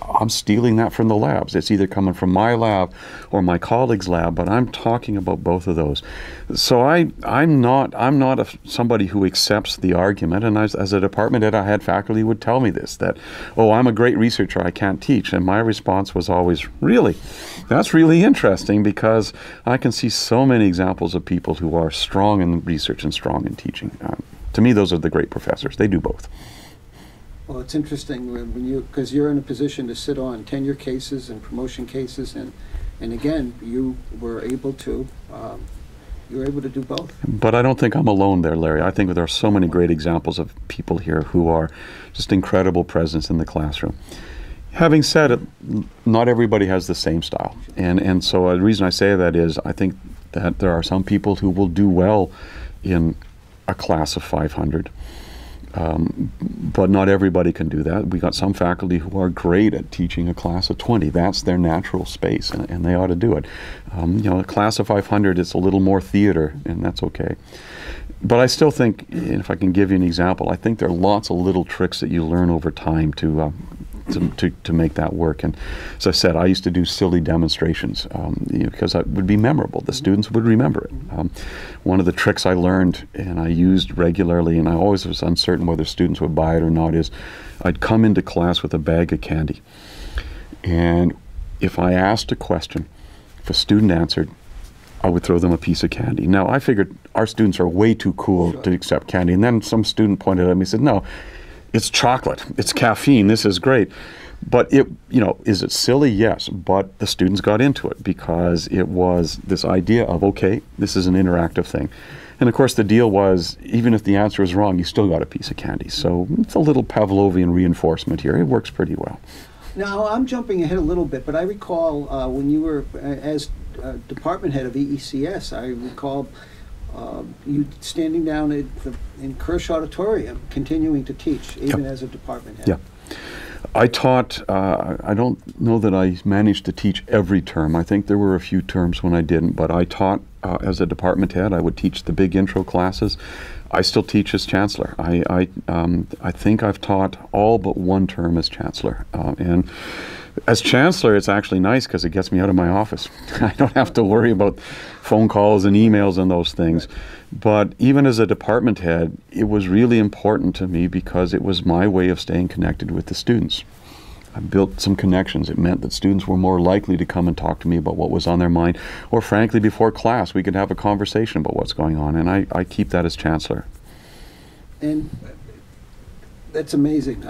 I'm stealing that from the labs. It's either coming from my lab or my colleague's lab, but I'm talking about both of those. So I'm not somebody who accepts the argument, and as a department head, I had faculty who would tell me this, that, oh, I'm a great researcher, I can't teach. And my response was always, really? That's really interesting, because I can see so many examples of people who are strong in research and strong in teaching. To me, those are the great professors. They do both. Well, it's interesting because you're in a position to sit on tenure cases and promotion cases, and again, you were able to do both. But I don't think I'm alone there, Larry. I think there are so many great examples of people here who are just incredible presence in the classroom. Having said it, not everybody has the same style, and so the reason I say that is I think that there are some people who will do well in a class of 500. But not everybody can do that. We got some faculty who are great at teaching a class of 20. That's their natural space, and they ought to do it. A class of 500, it's a little more theater, and that's okay. But I still think, if I can give you an example, I think there are lots of little tricks that you learn over time to make that work. And as I said, I used to do silly demonstrations because it would be memorable. The students would remember it. One of the tricks I learned and I used regularly, and I always was uncertain whether students would buy it or not, is I'd come into class with a bag of candy. And if I asked a question, if a student answered, I would throw them a piece of candy. Now, I figured our students are way too cool to accept candy. And then some student pointed at me and said, no, it's chocolate, it's caffeine, this is great. But is it silly? Yes, but the students got into it because it was this idea of, okay, this is an interactive thing. And of course the deal was, even if the answer is wrong, you still got a piece of candy. So it's a little Pavlovian reinforcement here. It works pretty well. Now, I'm jumping ahead a little bit, but I recall when you were, as department head of EECS, I recall you standing down in Kirsch Auditorium, continuing to teach, even as a department head. Yeah. I taught, I don't know that I managed to teach every term. I think there were a few terms when I didn't, but I taught as a department head. I would teach the big intro classes. I still teach as Chancellor. I think I've taught all but one term as Chancellor. And as Chancellor, it's actually nice because it gets me out of my office. I don't have to worry about phone calls and emails and those things. But even as a department head, it was really important to me because it was my way of staying connected with the students. I built some connections. It meant that students were more likely to come and talk to me about what was on their mind, or frankly, before class, we could have a conversation about what's going on, and I keep that as Chancellor. And that's amazing.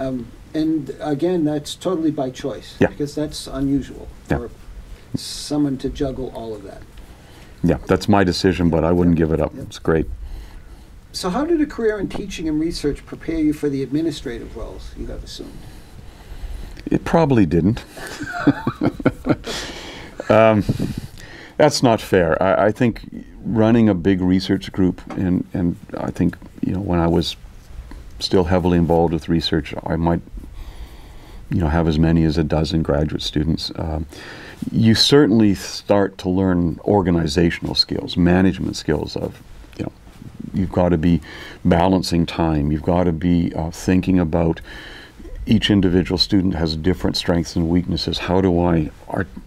And again, that's totally by choice, because that's unusual for someone to juggle all of that. Yeah, that's my decision, but I wouldn't give it up. It's great. So how did a career in teaching and research prepare you for the administrative roles you have assumed? It probably didn't. That's not fair. I think running a big research group, and I think when I was still heavily involved with research, I might have as many as a dozen graduate students. You certainly start to learn organizational skills, management skills of, you've got to be balancing time. You've got to be thinking about each individual student has different strengths and weaknesses. How do I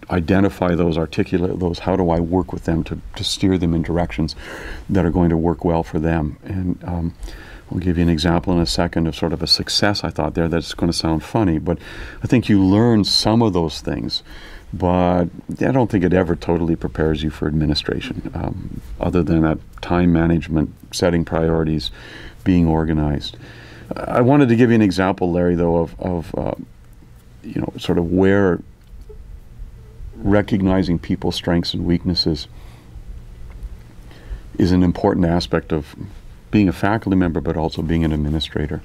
identify those, articulate those? How do I work with them to steer them in directions that are going to work well for them? And I'll give you an example in a second of sort of a success I thought there that's going to sound funny, but I think you learn some of those things, but I don't think it ever totally prepares you for administration, other than that time management, setting priorities, being organized. I wanted to give you an example, Larry, though, of sort of where recognizing people's strengths and weaknesses is an important aspect of being a faculty member, but also being an administrator.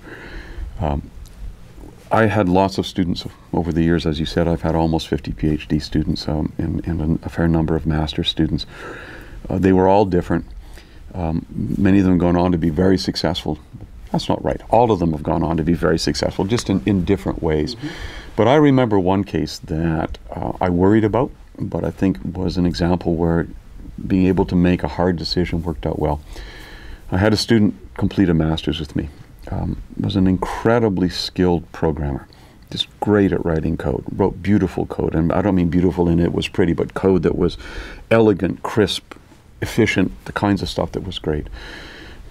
I had lots of students over the years. As you said, I've had almost 50 PhD students and a fair number of master's students. They were all different. Many of them have gone on to be very successful. That's not right. All of them have gone on to be very successful, just in different ways. But I remember one case that I worried about, but I think was an example where being able to make a hard decision worked out well. I had a student complete a master's with me. Was an incredibly skilled programmer, just great at writing code, wrote beautiful code, and I don't mean beautiful in it was pretty, but code that was elegant, crisp, efficient, the kinds of stuff that was great.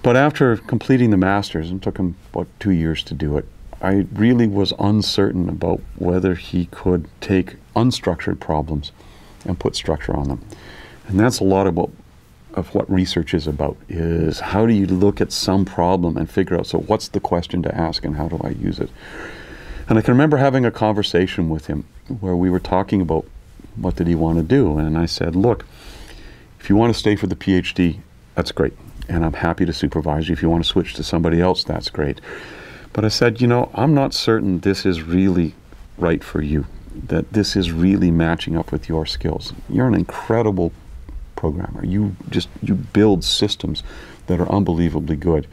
But after completing the master's, and it took him about 2 years to do it, I really was uncertain about whether he could take unstructured problems and put structure on them. And that's a lot of what research is about, is how do you look at some problem and figure out, so what's the question to ask and how do I use it? And I can remember having a conversation with him where we were talking about what did he want to do. And I said, look, if you want to stay for the PhD, that's great. And I'm happy to supervise you. If you want to switch to somebody else, that's great. But I said, you know, I'm not certain this is really right for you, that this is really matching up with your skills. You're an incredible programmer. You build systems that are unbelievably good.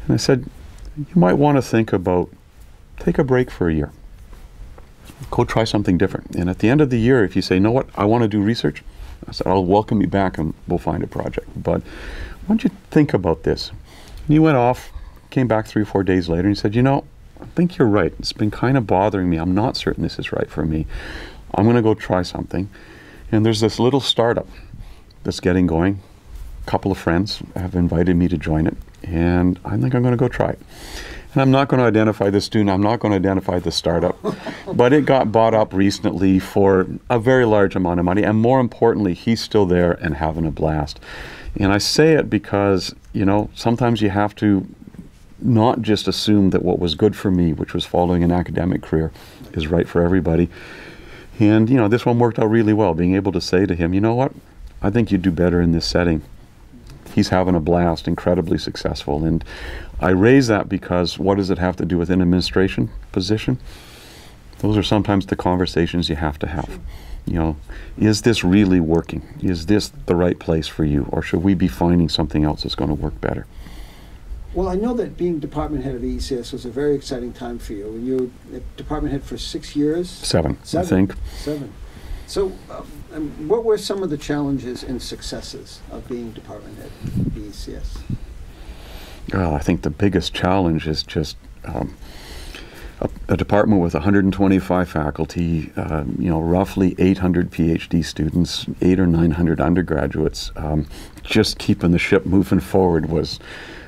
And I said, you might want to think about, take a break for a year. Go try something different. And at the end of the year, if you say, you know what, I want to do research, I said, I'll welcome you back and we'll find a project. But why don't you think about this? And he went off, came back 3 or 4 days later and he said, you know, I think you're right. It's been kind of bothering me. I'm not certain this is right for me. I'm going to go try something. And there's this little startup that's getting going. A couple of friends have invited me to join it. And I think I'm going to go try it. And I'm not going to identify the student. I'm not going to identify the startup. But it got bought up recently for a very large amount of money. And more importantly, he's still there and having a blast. And I say it because, you know, sometimes you have to not just assume that what was good for me, which was following an academic career, is right for everybody. And, you know, this one worked out really well, being able to say to him, you know what, I think you'd do better in this setting. He's having a blast, incredibly successful. And I raise that because what does it have to do with an administration position? Those are sometimes the conversations you have to have. You know, is this really working? Is this the right place for you? Or should we be finding something else that's going to work better? Well, I know that being department head of ECS was a very exciting time for you. And you were department head for 6 years? Seven, I think. 7. So what were some of the challenges and successes of being department head of ECS? Well, I think the biggest challenge is just a department with 125 faculty, you know, roughly 800 PhD students, 800 or 900 undergraduates. Just keeping the ship moving forward was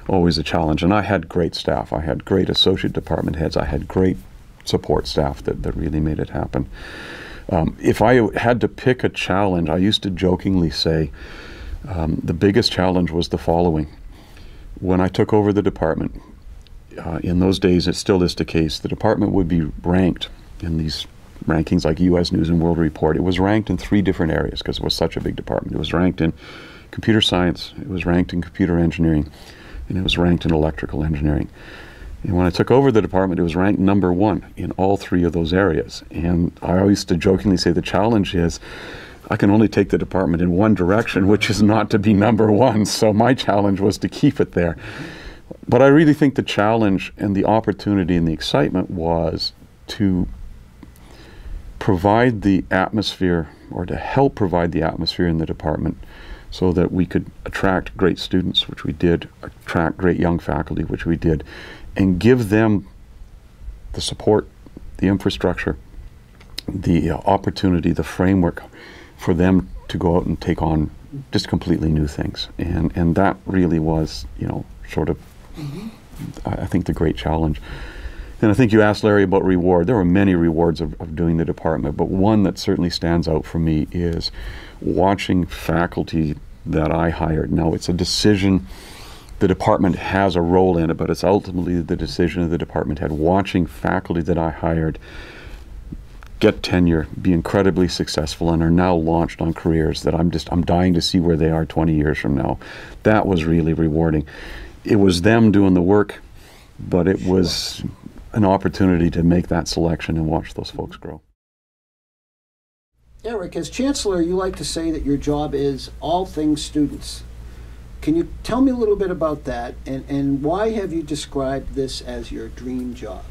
always a challenge. And I had great staff. I had great associate department heads. I had great support staff that really made it happen. If I had to pick a challenge, I used to jokingly say the biggest challenge was the following. When I took over the department, in those days, it still is the case, the department would be ranked in these rankings like U.S. News and World Report. It was ranked in 3 different areas because it was such a big department. It was ranked in computer science, it was ranked in computer engineering, and it was ranked in electrical engineering. And when I took over the department, it was ranked number 1 in all 3 of those areas. And I always used to jokingly say the challenge is I can only take the department in one direction, which is not to be number 1. So my challenge was to keep it there. But I really think the challenge and the opportunity and the excitement was to provide the atmosphere, or to help provide the atmosphere in the department so that we could attract great students, which we did, attract great young faculty, which we did, and give them the support, the infrastructure, the opportunity, the framework for them to go out and take on just completely new things. And that really was, you know, sort of, I think, the great challenge. And I think you asked Larry about reward. There were many rewards of doing the department, but one that certainly stands out for me is watching faculty that I hired. Now, it's a decision, the department has a role in it, but it's ultimately the decision of the department head. Watching faculty that I hired get tenure, be incredibly successful, and are now launched on careers that I'm dying to see where they are 20 years from now. That was really rewarding. It was them doing the work, but it was an opportunity to make that selection and watch those folks grow. Eric, as Chancellor, you like to say that your job is all things students. Can you tell me a little bit about that, and why have you described this as your dream job?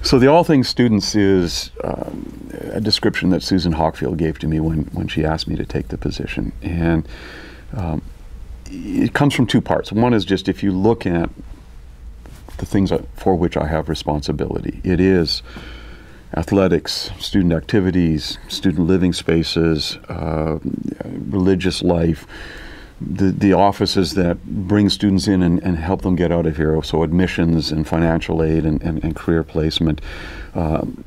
So the All Things Students is a description that Susan Hockfield gave to me when she asked me to take the position. And it comes from two parts. One is just if you look at the things for which I have responsibility. It is athletics, student activities, student living spaces, religious life, the offices that bring students in and help them get out of here, so admissions and financial aid and career placement.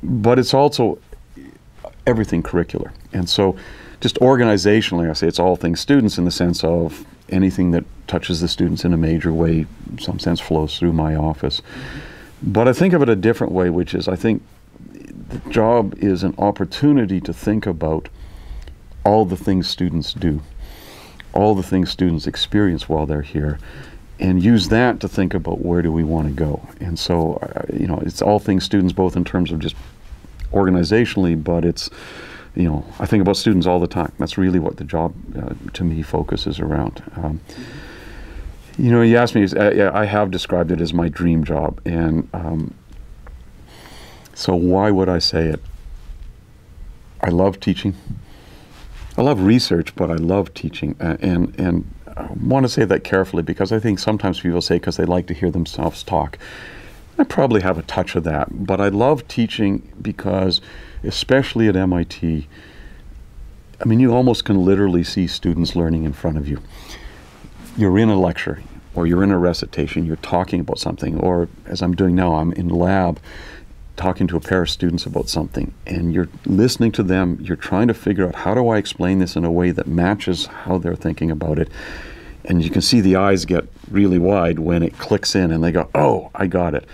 But it's also everything curricular. And so just organizationally, I say it's all things students in the sense of anything that touches the students in a major way, in some sense flows through my office. But I think of it a different way, which is I think the job is an opportunity to think about all the things students do, all the things students experience while they're here, and use that to think about where do we want to go. And so, you know, it's all things students, both in terms of just organizationally, but it's, you know, I think about students all the time. That's really what the job, to me, focuses around. You know, you asked me, I have described it as my dream job, and so why would I say it? I love teaching. I love research, but I love teaching, and I want to say that carefully because I think sometimes people say because they like to hear themselves talk. I probably have a touch of that, but I love teaching because, especially at MIT, I mean, you almost can literally see students learning in front of you. You're in a lecture, or you're in a recitation, you're talking about something, or as I'm doing now, I'm in lab talking to a pair of students about something, and you're listening to them, you're trying to figure out how do I explain this in a way that matches how they're thinking about it. And you can see the eyes get really wide when it clicks in and they go, oh, I got it.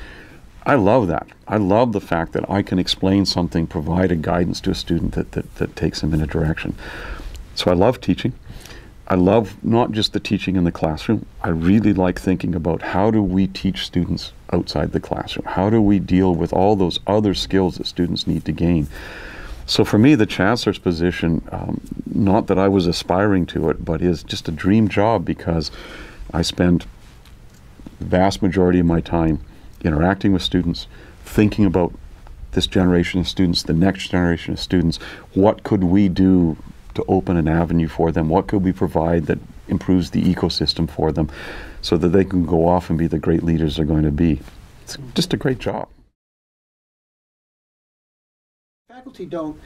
I love that. I love the fact that I can explain something, provide a guidance to a student that takes them in a direction. So I love teaching. I love not just the teaching in the classroom. I really like thinking about how do we teach students outside the classroom? How do we deal with all those other skills that students need to gain? So for me, the Chancellor's position, not that I was aspiring to it, but is just a dream job because I spend the vast majority of my time interacting with students, thinking about this generation of students, the next generation of students. What could we do to open an avenue for them? What could we provide that improves the ecosystem for them so that they can go off and be the great leaders they're going to be? It's just a great job. Faculty don't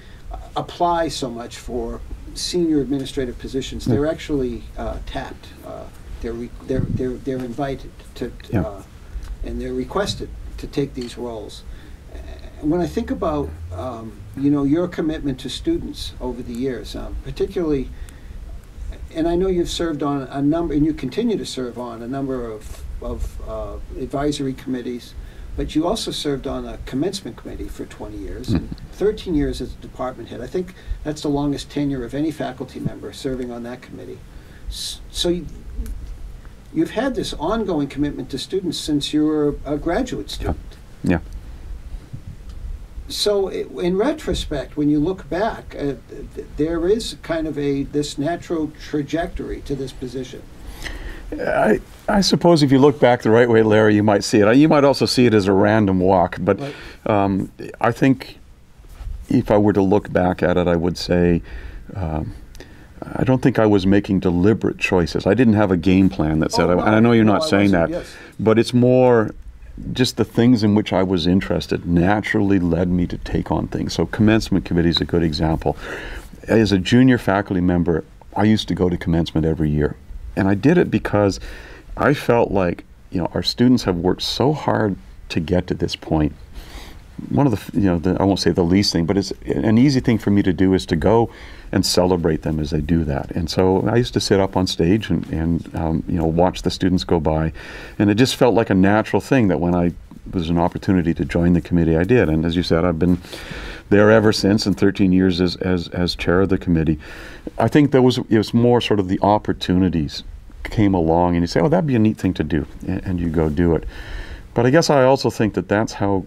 apply so much for senior administrative positions. They're actually tapped. They're invited to, and they're requested to take these roles. When I think about you know, your commitment to students over the years, particularly, and I know you've served on a number, and you continue to serve on a number of advisory committees, but you also served on a commencement committee for 20 years, and 13 years as a department head. I think that's the longest tenure of any faculty member serving on that committee. So you've had this ongoing commitment to students since you were a graduate student. Yeah. So in retrospect, when you look back, there is kind of this natural trajectory to this position. I suppose if you look back the right way, Larry, you might see it. You might also see it as a random walk, but right. I think if I were to look back at it, I would say I don't think I was making deliberate choices. I didn't have a game plan that said, and I know you're not saying that, yes. But it's more just the things in which I was interested naturally led me to take on things. So commencement committee is a good example. As a junior faculty member, I used to go to commencement every year. And I did it because I felt like, you know, our students have worked so hard to get to this point. One of the, you know, I won't say the least thing, but it's an easy thing for me to do is to go and celebrate them as they do that. And so I used to sit up on stage and you know, watch the students go by. And it just felt like a natural thing that when I was an opportunity to join the committee, I did. And as you said, I've been there ever since, and 13 years as chair of the committee. I think it was more sort of the opportunities came along and you say, oh, that'd be a neat thing to do, and you go do it. But I guess I also think that that's how,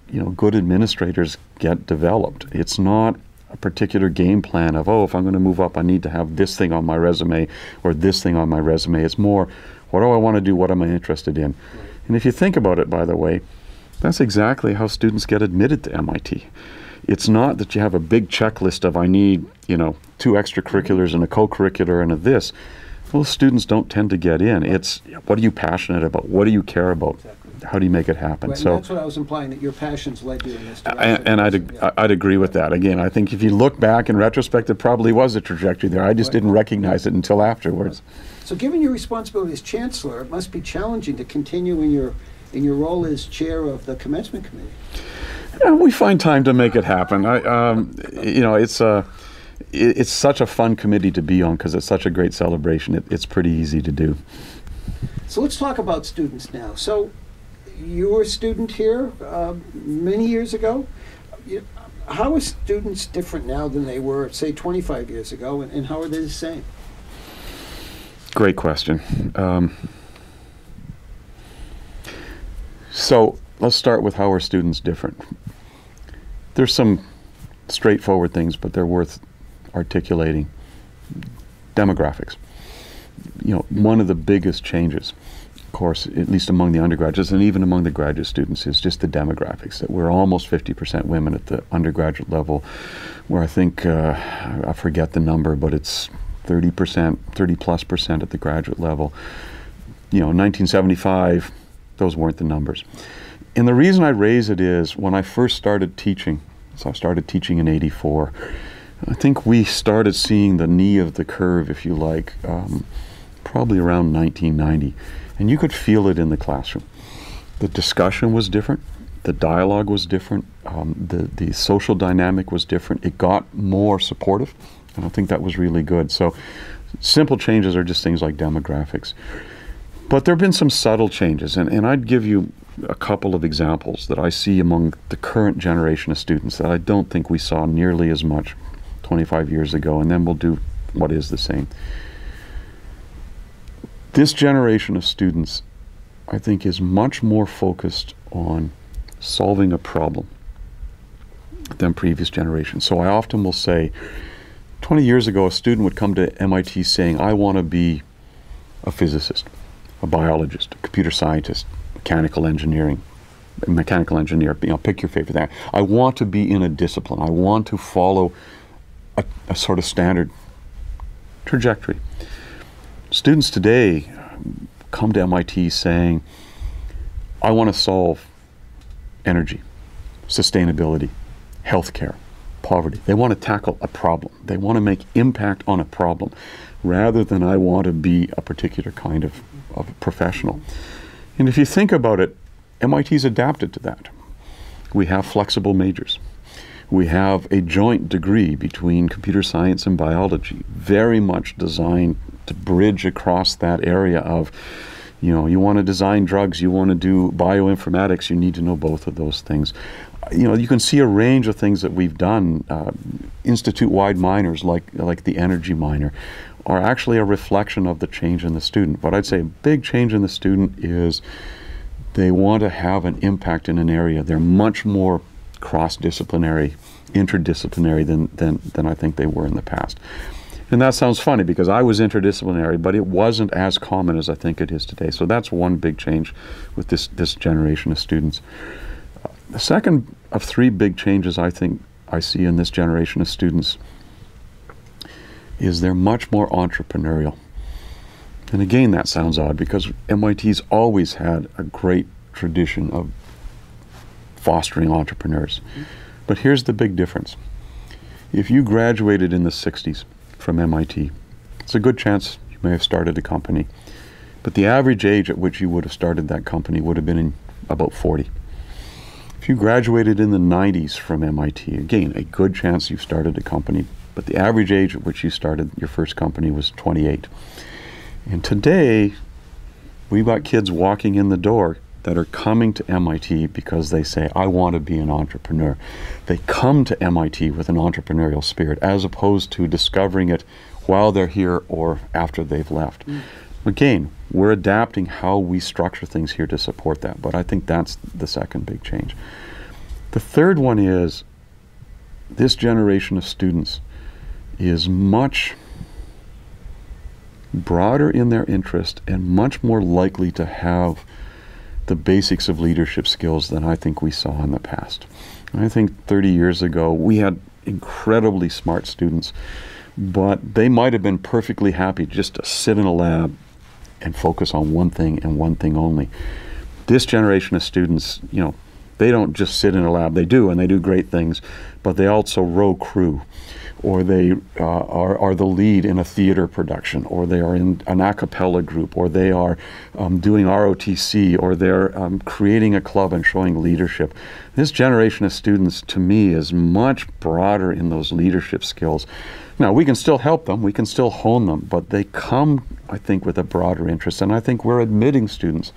you know, good administrators get developed. It's not a particular game plan of, oh, if I'm going to move up, I need to have this thing on my resume or this thing on my resume. It's more, what do I want to do? What am I interested in? Right. And if you think about it, by the way, That's exactly how students get admitted to MIT. It's not that you have a big checklist of I need, 2 extracurriculars and a co-curricular and a this. Well, students don't tend to get in. It's what are you passionate about? What do you care about? Exactly. How do you make it happen? Right, So and that's what I was implying, that your passions led you in this direction. and I'd agree with that. Again, I think if you look back in retrospect, it probably was a trajectory there. I just didn't recognize it until afterwards. So given your responsibility as Chancellor, it must be challenging to continue in your role as chair of the commencement committee. We find time to make it happen. It's such a fun committee to be on because it's such a great celebration. It's pretty easy to do. So let's talk about students now. So you were a student here many years ago. How are students different now than they were, say, 25 years ago, and how are they the same? Great question. So let's start with how are students different. There's some straightforward things, but they're worth articulating. Demographics. One of the biggest changes, of course, at least among the undergraduates and even among the graduate students, is just the demographics, that we're almost 50% women at the undergraduate level, where I think, I forget the number, but it's 30%, 30+% at the graduate level. 1975, those weren't the numbers. And the reason I raise it is when I first started teaching, so I started teaching in '84, I think we started seeing the knee of the curve, if you like, probably around 1990. And you could feel it in the classroom. The discussion was different. The dialogue was different. The social dynamic was different. It got more supportive. And I think that was really good. So simple changes are just things like demographics. But there have been some subtle changes. And I'd give you a couple of examples that I see among the current generation of students that I don't think we saw nearly as much 25 years ago, and then we'll do what is the same. This generation of students, I think, is much more focused on solving a problem than previous generations. So I often will say, 20 years ago, a student would come to MIT saying, I want to be a physicist, a biologist, a computer scientist, mechanical engineer, pick your favorite thing. I want to be in a discipline. I want to follow a sort of standard trajectory. Students today come to MIT saying, I want to solve energy, sustainability, healthcare, poverty. They want to tackle a problem. They want to make impact on a problem rather than I want to be a particular kind of professional. And if you think about it, MIT's adapted to that. We have flexible majors. We have a joint degree between computer science and biology, very much designed to bridge across that area of, you want to design drugs, you want to do bioinformatics, you need to know both of those things. You can see a range of things that we've done. Institute-wide minors, like the energy minor, are actually a reflection of the change in the student. But I'd say a big change in the student is they want to have an impact in an area. They're much more cross-disciplinary, interdisciplinary than I think they were in the past. And that sounds funny because I was interdisciplinary, but it wasn't as common as I think it is today. So that's one big change with this generation of students. The second of three big changes I think I see in this generation of students is they're much more entrepreneurial. And again, that sounds odd because MIT's always had a great tradition of fostering entrepreneurs. But here's the big difference. If you graduated in the 60s from MIT, it's a good chance you may have started a company. But the average age at which you would have started that company would have been in about 40. If you graduated in the 90s from MIT, again, a good chance you started a company, but the average age at which you started your first company was 28. And today, we've got kids walking in the door that are coming to MIT because they say, I want to be an entrepreneur. They come to MIT with an entrepreneurial spirit as opposed to discovering it while they're here or after they've left. Again, we're adapting how we structure things here to support that, but I think that's the second big change. The third one is this generation of students is much broader in their interest and much more likely to have the basics of leadership skills than I think we saw in the past. I think 30 years ago we had incredibly smart students, but they might have been perfectly happy just to sit in a lab and focus on one thing and one thing only. This generation of students, they don't just sit in a lab. They do, and they do great things, but they also row crew, or they are the lead in a theater production, or they are in an a cappella group, or they are doing ROTC, or they're creating a club and showing leadership. This generation of students, to me, is much broader in those leadership skills. Now, we can still help them, we can still hone them, but they come, I think, with a broader interest, and I think we're admitting students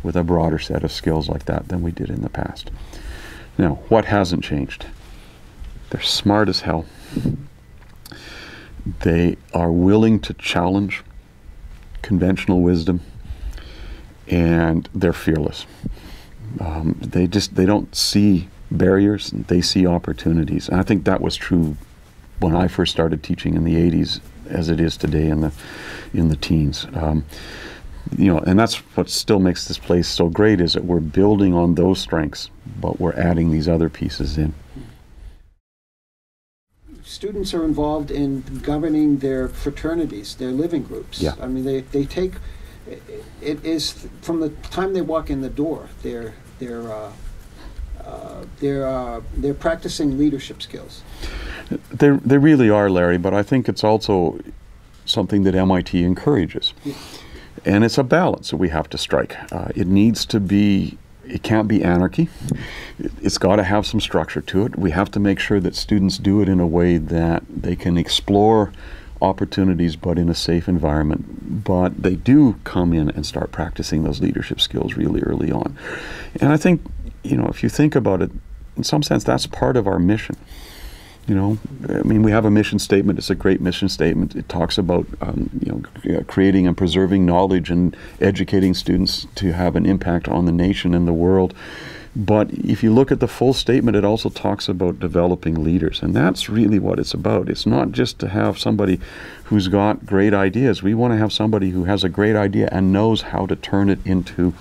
with a broader set of skills like that than we did in the past. Now, what hasn't changed? They're smart as hell. They are willing to challenge conventional wisdom, and they're fearless. They don't see barriers, they see opportunities. And I think that was true when I first started teaching in the 80s, as it is today in the teens. And that's what still makes this place so great, is that we're building on those strengths, but we're adding these other pieces in. Students are involved in governing their fraternities, their living groups. Yeah. I mean, they take, it is from the time they walk in the door, they're practicing leadership skills. They really are, Larry, but I think it's also something that MIT encourages. Yeah. And it's a balance that we have to strike. It can't be anarchy. It's got to have some structure to it. We have to make sure that students do it in a way that they can explore opportunities, but in a safe environment. But they do come in and start practicing those leadership skills really early on. And I think, if you think about it, in some sense, that's part of our mission. We have a mission statement. It's a great mission statement. It talks about, creating and preserving knowledge and educating students to have an impact on the nation and the world. But if you look at the full statement, it also talks about developing leaders. And that's really what it's about. It's not just to have somebody who's got great ideas. We want to have somebody who has a great idea and knows how to turn it into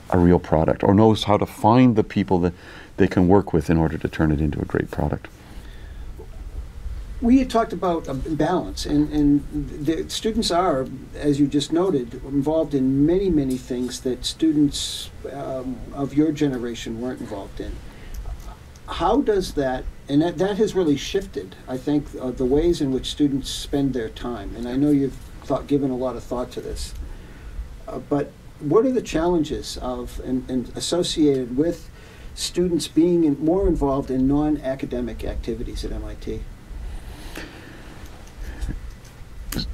a real product, or knows how to find the people that they can work with in order to turn it into a great product. We had talked about balance, and the students are, as you just noted, involved in many, many things that students of your generation weren't involved in. How does that, and that has really shifted, I think, the ways in which students spend their time, and I know you've given a lot of thought to this, but what are the challenges of and associated with students being more involved in non-academic activities at MIT?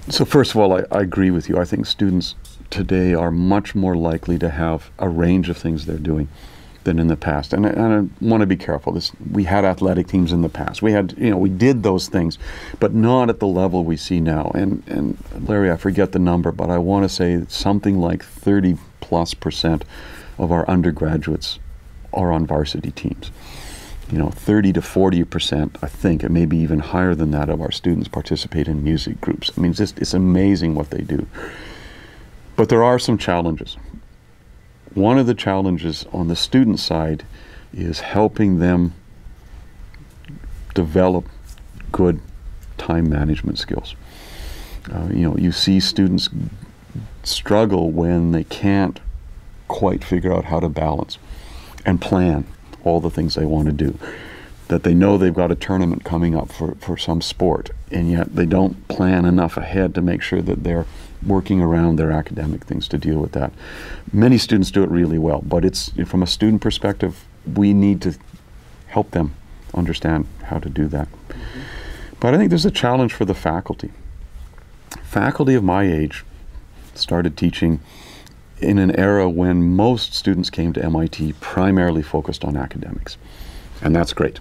So first of all, I agree with you. I think students today are much more likely to have a range of things they're doing than in the past. And I want to be careful. We had athletic teams in the past. We did those things, but not at the level we see now. And Larry, I forget the number, but I want to say something like 30+% of our undergraduates are on varsity teams. 30 to 40%, I think, and maybe even higher than that, of our students participate in music groups. I mean, it's amazing what they do. But there are some challenges. One of the challenges on the student side is helping them develop good time management skills. You see students struggle when they can't quite figure out how to balance and plan all the things they want to do. That they know they've got a tournament coming up for some sport, and yet they don't plan enough ahead to make sure that they're working around their academic things to deal with that. Many students do it really well, but it's from a student perspective, we need to help them understand how to do that. Mm-hmm. But I think there's a challenge for the faculty. Faculty of my age started teaching in an era when most students came to MIT primarily focused on academics. And that's great.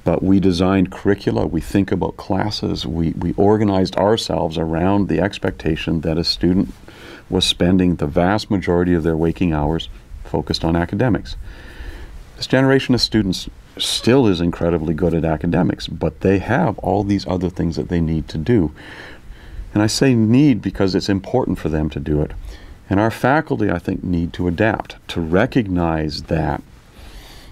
But we designed curricula, we think about classes, we organized ourselves around the expectation that a student was spending the vast majority of their waking hours focused on academics. This generation of students still is incredibly good at academics, but they have all these other things that they need to do. And I say need because it's important for them to do it. And our faculty, I think, need to adapt, to recognize that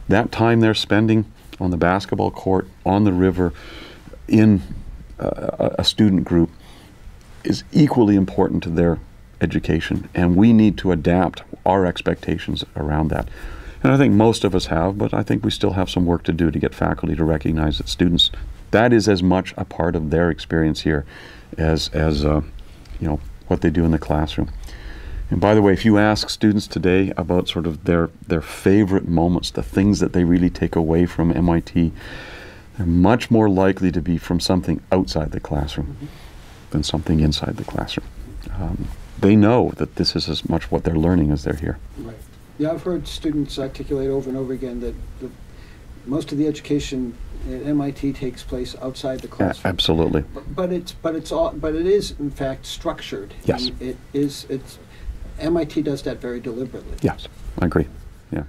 that time they're spending on the basketball court, on the river, in a student group is equally important to their education, and we need to adapt our expectations around that. And I think most of us have, but I think we still have some work to do to get faculty to recognize that students, that is as much a part of their experience here as what they do in the classroom. And by the way, if you ask students today about sort of their favorite moments, the things that they really take away from MIT, they're much more likely to be from something outside the classroom than something inside the classroom. They know that this is as much what they're learning as they're here. Right. Yeah, I've heard students articulate over and over again that most of the education at MIT takes place outside the classroom. Absolutely. But it is in fact structured. Yes. And MIT does that very deliberately. Yes, I agree. Yeah.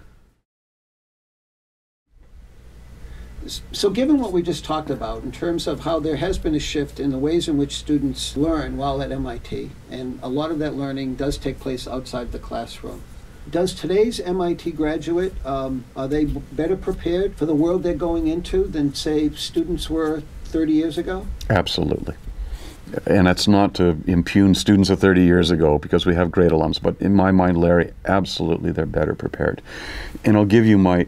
So given what we just talked about in terms of how there has been a shift in the ways in which students learn while at MIT, and a lot of that learning does take place outside the classroom, does today's MIT graduate, are they better prepared for the world they're going into than, say, students were 30 years ago? Absolutely. And that's not to impugn students of 30 years ago, because we have great alums, but in my mind, Larry, absolutely they're better prepared. And I'll give you my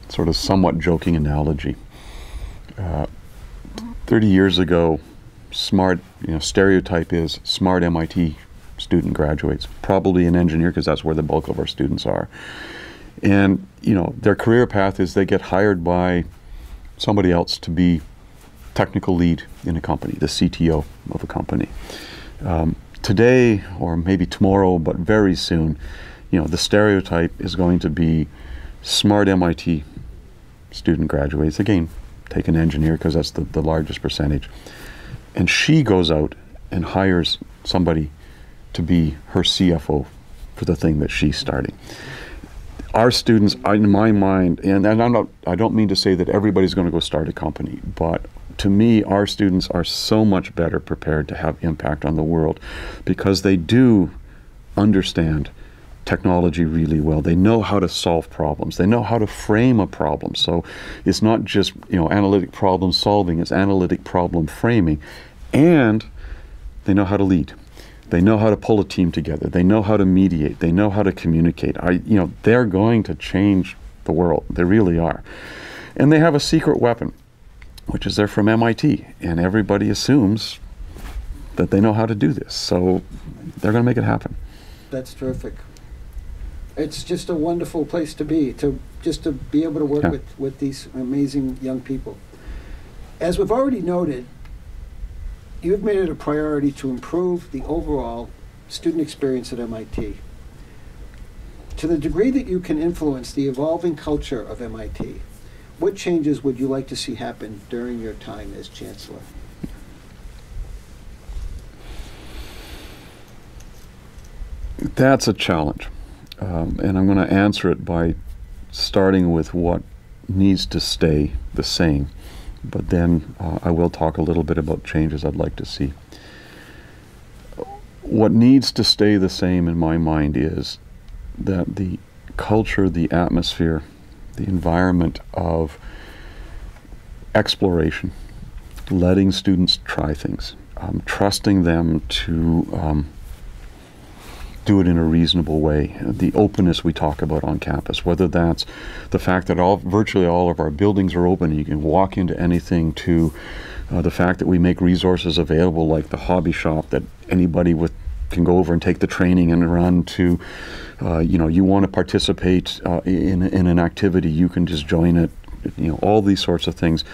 sort of somewhat joking analogy. 30 years ago, smart, stereotype is smart MIT student graduates, probably an engineer, because that's where the bulk of our students are. And, their career path is they get hired by somebody else to be technical lead in a company, the CTO of a company. Today, or maybe tomorrow, but very soon, the stereotype is going to be smart MIT student graduates. Again, take an engineer because that's the largest percentage. And she goes out and hires somebody to be her CFO for the thing that she's starting. Our students, in my mind, and I don't mean to say that everybody's going to go start a company, but to me, our students are so much better prepared to have impact on the world because they do understand technology really well. They know how to solve problems. They know how to frame a problem. So it's not just analytic problem solving, it's analytic problem framing. And they know how to lead. They know how to pull a team together. They know how to mediate. They know how to communicate. They're going to change the world. They really are. And they have a secret weapon, which is they're from MIT, and everybody assumes that they know how to do this. So they're going to make it happen. That's terrific. It's just a wonderful place to be, to be able to work with these amazing young people. As we've already noted, you've made it a priority to improve the overall student experience at MIT. To the degree that you can influence the evolving culture of MIT, what changes would you like to see happen during your time as Chancellor? That's a challenge. And I'm going to answer it by starting with what needs to stay the same. But then I will talk a little bit about changes I'd like to see. What needs to stay the same in my mind is that the culture, the atmosphere, the environment of exploration, letting students try things, trusting them to do it in a reasonable way. The openness we talk about on campus, whether that's the fact that virtually all of our buildings are open and you can walk into anything, to the fact that we make resources available like the hobby shop that anybody can go over and take the training and run, to you want to participate in an activity, you can just join it, all these sorts of things.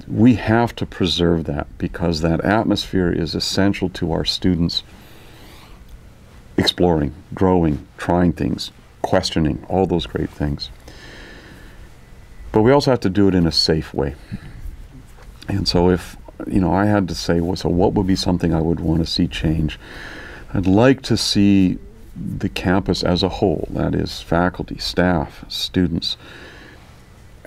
We have to preserve that because that atmosphere is essential to our students exploring, growing, trying things, questioning, all those great things. But we also have to do it in a safe way. And so if, I had to say, so what would be something I would want to see change? I'd like to see the campus as a whole, that is faculty, staff, students,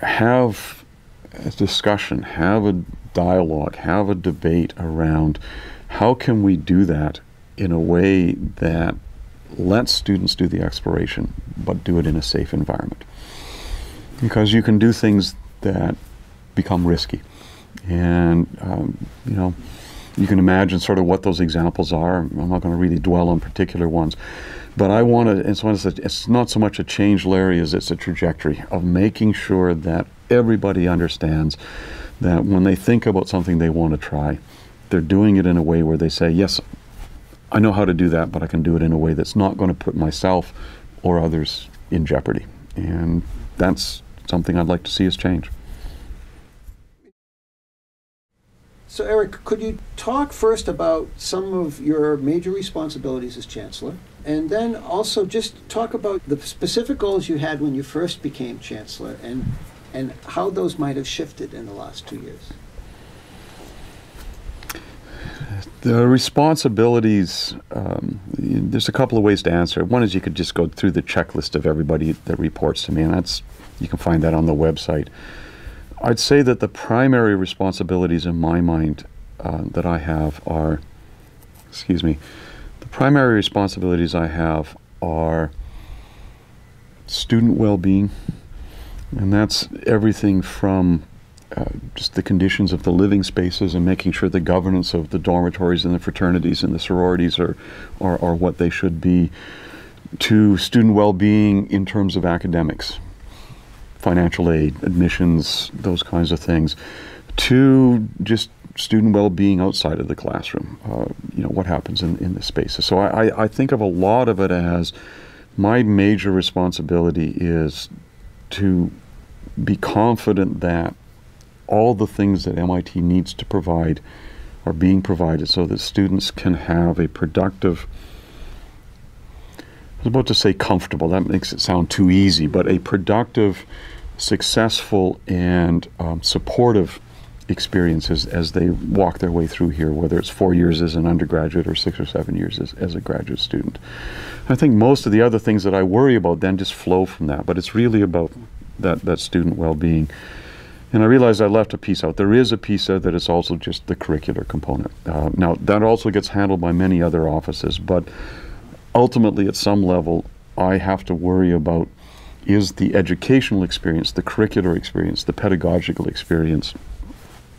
have a discussion, have a dialogue, have a debate around how can we do that in a way that lets students do the exploration, but do it in a safe environment. Because you can do things that become risky. And, you know, you can imagine sort of what those examples are. I'm not going to really dwell on particular ones. But I want to, it's not so much a change, Larry, as it's a trajectory of making sure that everybody understands that when they think about something they want to try, they're doing it in a way where they say, yes, I know how to do that, but I can do it in a way that's not going to put myself or others in jeopardy. And that's something I'd like to see us change. So Eric, could you talk first about some of your major responsibilities as Chancellor, and then also just talk about the specific goals you had when you first became Chancellor and how those might have shifted in the last 2 years? The responsibilities, there's a couple of ways to answer it. One is you could just go through the checklist of everybody that reports to me, and you can find that on the website. I'd say that the primary responsibilities in my mind that I have are, the primary responsibilities I have are student well-being, and that's everything from just the conditions of the living spaces and making sure the governance of the dormitories and the fraternities and the sororities are what they should be, to student well-being in terms of academics, financial aid, admissions, those kinds of things, to just student well-being outside of the classroom, you know, what happens in the spaces. So I think of a lot of it as my major responsibility is to be confident that all the things that MIT needs to provide are being provided so that students can have a productive, I was about to say comfortable, that makes it sound too easy, but a productive, successful, and supportive experiences as they walk their way through here, whether it's 4 years as an undergraduate or 6 or 7 years as a graduate student. I think most of the other things that I worry about then just flow from that, but it's really about that student well-being. And I realized I left a piece out. There is a piece there that is also just the curricular component. Now, that also gets handled by many other offices, but ultimately at some level I have to worry about, is the educational experience, the curricular experience, the pedagogical experience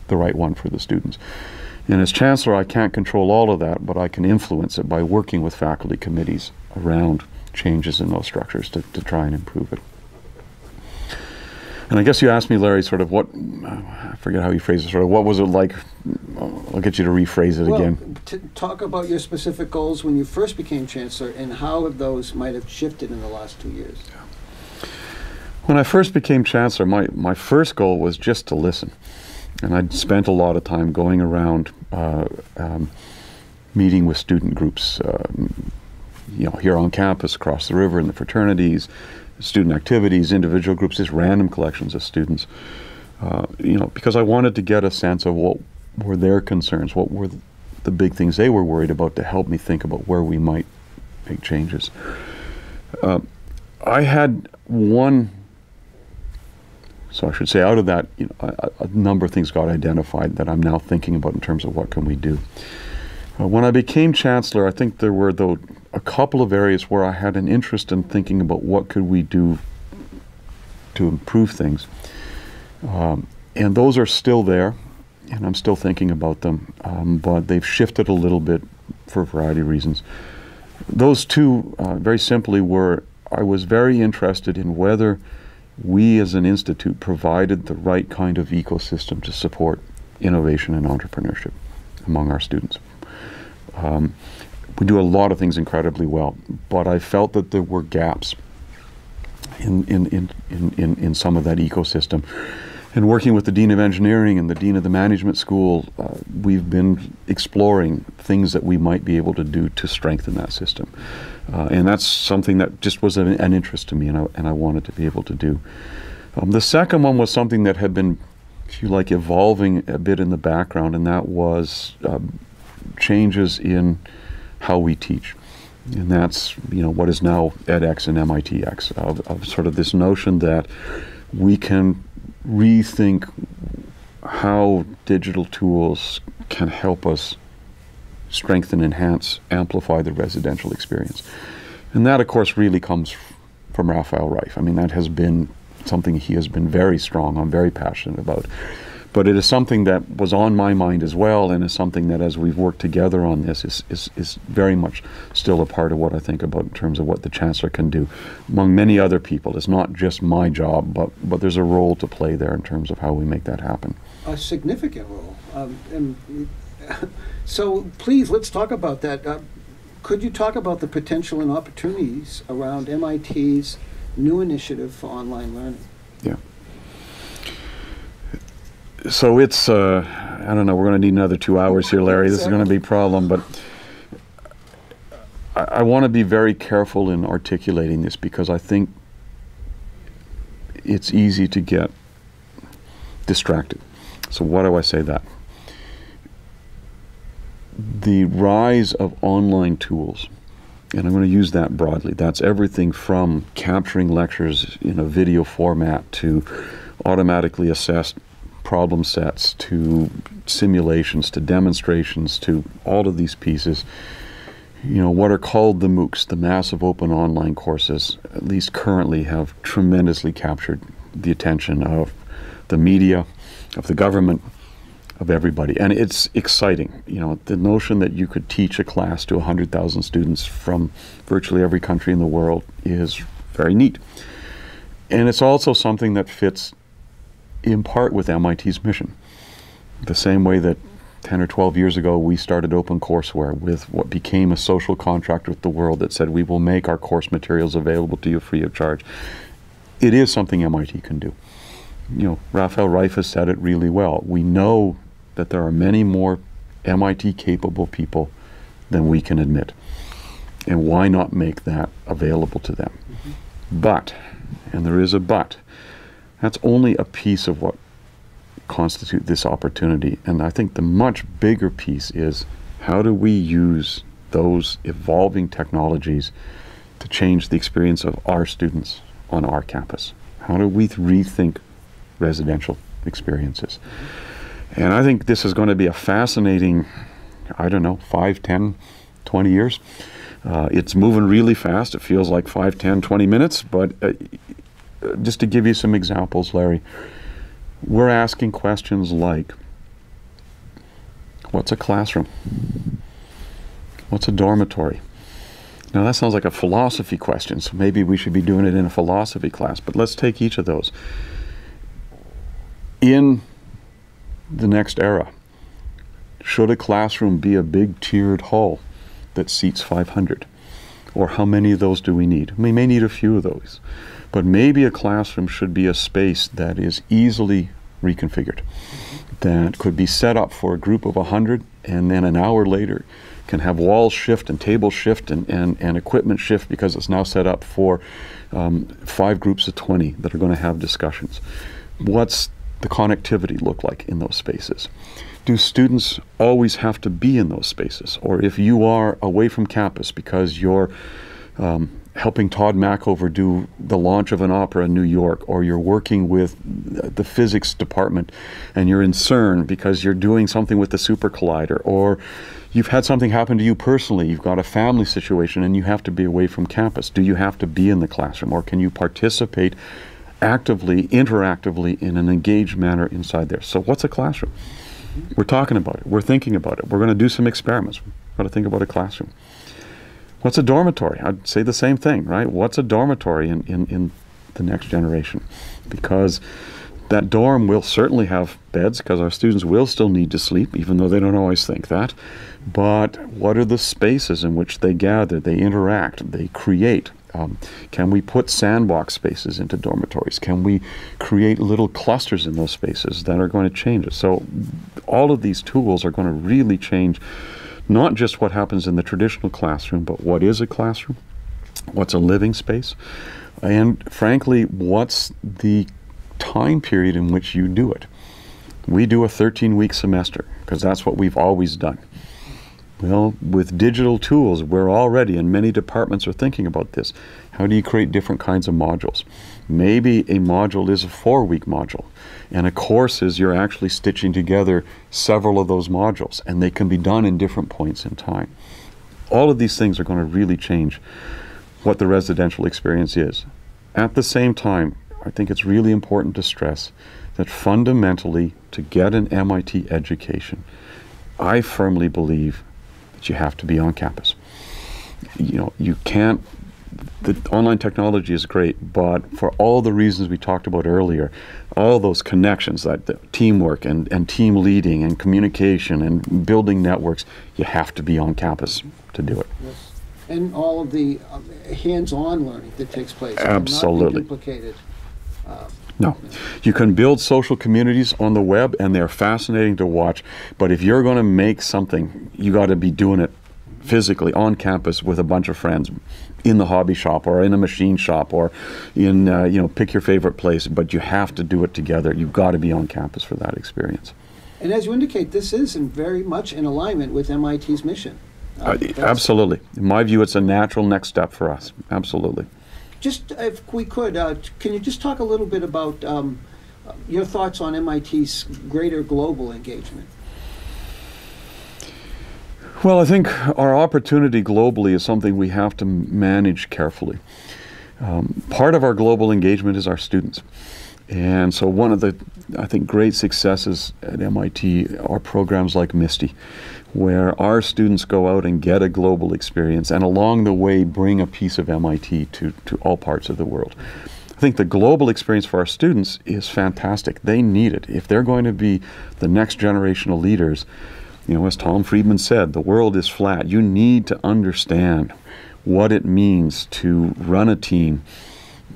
the right one for the students? And as Chancellor, I can't control all of that, but I can influence it by working with faculty committees around changes in those structures to try and improve it. And I guess you asked me, Larry, sort of what, I forget how you phrased it, sort of what was it like? I'll get you to rephrase it again. To talk about your specific goals when you first became Chancellor and how those might have shifted in the last 2 years. When I first became Chancellor, my first goal was just to listen. And I'd spent a lot of time going around meeting with student groups, you know, here on campus, across the river in the fraternities, student activities, individual groups, just random collections of students, you know, because I wanted to get a sense of what were their concerns, what were the big things they were worried about, to help me think about where we might make changes. I had one, so I should say out of that, you know, a number of things got identified that I'm now thinking about in terms of what can we do. When I became Chancellor, I think there were, though, a couple of areas where I had an interest in thinking about what could we do to improve things. And those are still there, and I'm still thinking about them, but they've shifted a little bit for a variety of reasons. Those two, very simply, were I was very interested in whether we as an institute provided the right kind of ecosystem to support innovation and entrepreneurship among our students. We do a lot of things incredibly well, but I felt that there were gaps in some of that ecosystem. And working with the Dean of Engineering and the Dean of the Management School, we've been exploring things that we might be able to do to strengthen that system. And that's something that just was an interest to me, and I wanted to be able to do. The second one was something that had been, if you like, evolving a bit in the background, and that was changes in how we teach. And that's, you know, what is now edX and MITx, of sort of this notion that we can rethink how digital tools can help us strengthen, enhance, amplify the residential experience. And that, of course, really comes from Raphael Reif. I mean, that has been something he has been very strong on, very passionate about. But it is something that was on my mind as well, and is something that, as we've worked together on this, is very much still a part of what I think about in terms of what the Chancellor can do. Among many other people, it's not just my job, but there's a role to play there in terms of how we make that happen. A significant role. So please, let's talk about that. Could you talk about the potential and opportunities around MIT's new initiative for online learning? Yeah. So it's, I don't know, we're going to need another 2 hours here, Larry. This is going to be a problem, but I want to be very careful in articulating this, because I think it's easy to get distracted. So why do I say that? The rise of online tools, and I'm going to use that broadly. That's everything from capturing lectures in a video format to automatically assessed problem sets to simulations to demonstrations to all of these pieces. You know, what are called the MOOCs, the massive open online courses, at least currently have tremendously captured the attention of the media, of the government, of everybody. And it's exciting. You know, the notion that you could teach a class to 100,000 students from virtually every country in the world is very neat. And it's also something that fits in part with MIT's mission. The same way that 10 or 12 years ago we started OpenCourseWare with what became a social contract with the world that said we will make our course materials available to you free of charge. It is something MIT can do. You know, Raphael Reif has said it really well. We know that there are many more MIT capable people than we can admit. And why not make that available to them? Mm-hmm. But, and there is a but, that's only a piece of what constitutes this opportunity. And I think the much bigger piece is, how do we use those evolving technologies to change the experience of our students on our campus? How do we rethink residential experiences? And I think this is going to be a fascinating, I don't know, 5, 10, 20 years. It's moving really fast. It feels like 5, 10, 20 minutes, but just to give you some examples, Larry, we're asking questions like, what's a classroom? What's a dormitory? Now that sounds like a philosophy question, so maybe we should be doing it in a philosophy class, but let's take each of those. In the next era, should a classroom be a big tiered hall that seats 500? Or how many of those do we need? We may need a few of those. But maybe a classroom should be a space that is easily reconfigured, that could be set up for a group of 100, and then an hour later can have walls shift and tables shift and equipment shift, because it's now set up for 5 groups of 20 that are going to have discussions. What's the connectivity look like in those spaces? Do students always have to be in those spaces? Or if you are away from campus because you're helping Todd Mackover do the launch of an opera in New York, or you're working with the physics department and you're in CERN because you're doing something with the super collider, or you've had something happen to you personally, you've got a family situation and you have to be away from campus. Do you have to be in the classroom, or can you participate actively, interactively, in an engaged manner inside there? So what's a classroom? We're talking about it. We're thinking about it. We're going to do some experiments. We're going to think about a classroom. What's a dormitory? I'd say the same thing, right? What's a dormitory in the next generation? Because that dorm will certainly have beds, because our students will still need to sleep, even though they don't always think that. But what are the spaces in which they gather, they interact, they create? Can we put sandbox spaces into dormitories? Can we create little clusters in those spaces that are going to change it? So all of these tools are going to really change not just what happens in the traditional classroom, but what is a classroom? What's a living space? And frankly, what's the time period in which you do it? We do a 13-week semester because that's what we've always done. Well, with digital tools, we're already, and many departments are thinking about this. How do you create different kinds of modules? Maybe a module is a 4-week module, and a course is you're actually stitching together several of those modules, and they can be done in different points in time. All of these things are going to really change what the residential experience is. At the same time, I think it's really important to stress that fundamentally, to get an MIT education, I firmly believe that you have to be on campus. You know, you can't, the online technology is great, but for all the reasons we talked about earlier, all those connections, like the teamwork and team leading and communication and building networks, you have to be on campus to do it. Yes. And all of the hands-on learning that takes place. Absolutely. Cannot be duplicated. No. You can build social communities on the web, and they're fascinating to watch, but if you're going to make something, you got to be doing it physically on campus with a bunch of friends in the hobby shop or in a machine shop or in, you know, pick your favorite place, but you have to do it together. You've got to be on campus for that experience. And as you indicate, this is very much in alignment with MIT's mission. Absolutely. In my view, it's a natural next step for us. Absolutely. Just, if we could, can you just talk a little bit about your thoughts on MIT's greater global engagement? Well, I think our opportunity globally is something we have to manage carefully. Part of our global engagement is our students. And so one of the, I think, great successes at MIT are programs like MISTY, where our students go out and get a global experience and along the way bring a piece of MIT to all parts of the world. I think the global experience for our students is fantastic. They need it. If they're going to be the next generation of leaders, you know, as Tom Friedman said, the world is flat. You need to understand what it means to run a team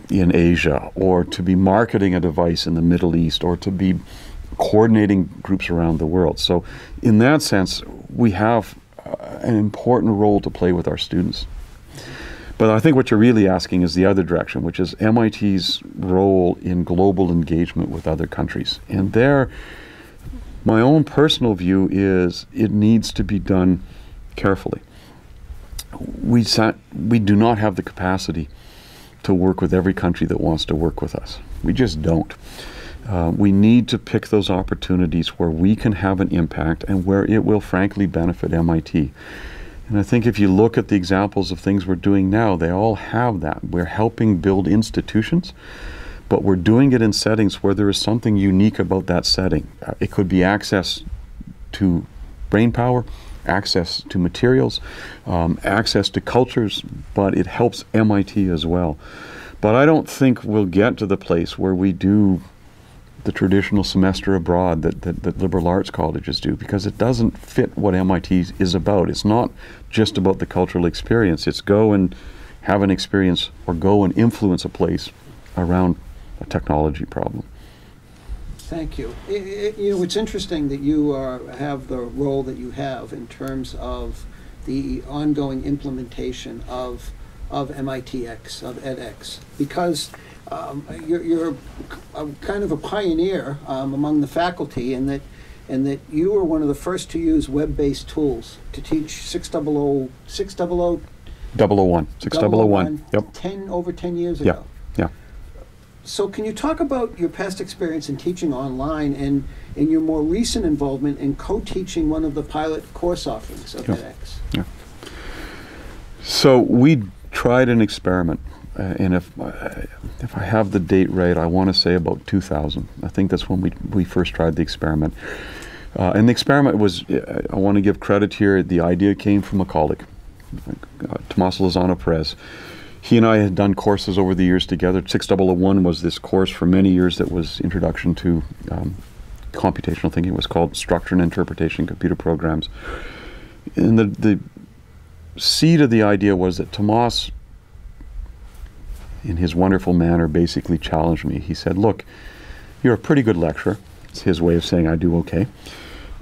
in Asia, or to be marketing a device in the Middle East, or to be coordinating groups around the world. So in that sense, we have an important role to play with our students. But I think what you're really asking is the other direction, which is MIT's role in global engagement with other countries. And there, my own personal view is it needs to be done carefully. We do not have the capacity to work with every country that wants to work with us. We just don't. We need to pick those opportunities where we can have an impact and where it will frankly benefit MIT. And I think if you look at the examples of things we're doing now, they all have that. We're helping build institutions, but we're doing it in settings where there is something unique about that setting. It could be access to brainpower, access to materials, access to cultures, but it helps MIT as well. But I don't think we'll get to the place where we do the traditional semester abroad that liberal arts colleges do, because it doesn't fit what MIT is about. It's not just about the cultural experience. It's go and have an experience or go and influence a place around a technology problem. Thank you. You know, it's interesting that you have the role that you have in terms of the ongoing implementation of MITx, of edX, because you're kind of a pioneer among the faculty in that you were one of the first to use web-based tools to teach 600, 001. Yep. Over 10 years ago. Yeah. So can you talk about your past experience in teaching online and your more recent involvement in co-teaching one of the pilot course offerings of edX? Yeah. So we tried an experiment, and if I have the date right, I want to say about 2000. I think that's when we first tried the experiment. And the experiment was, I want to give credit here, the idea came from a colleague, Tomas Lozano Perez. He and I had done courses over the years together. 6001 was this course for many years that was introduction to computational thinking. It was called Structure and Interpretation Computer Programs. And the seed of the idea was that Tomas, in his wonderful manner, basically challenged me. He said, look, you're a pretty good lecturer. It's his way of saying I do okay.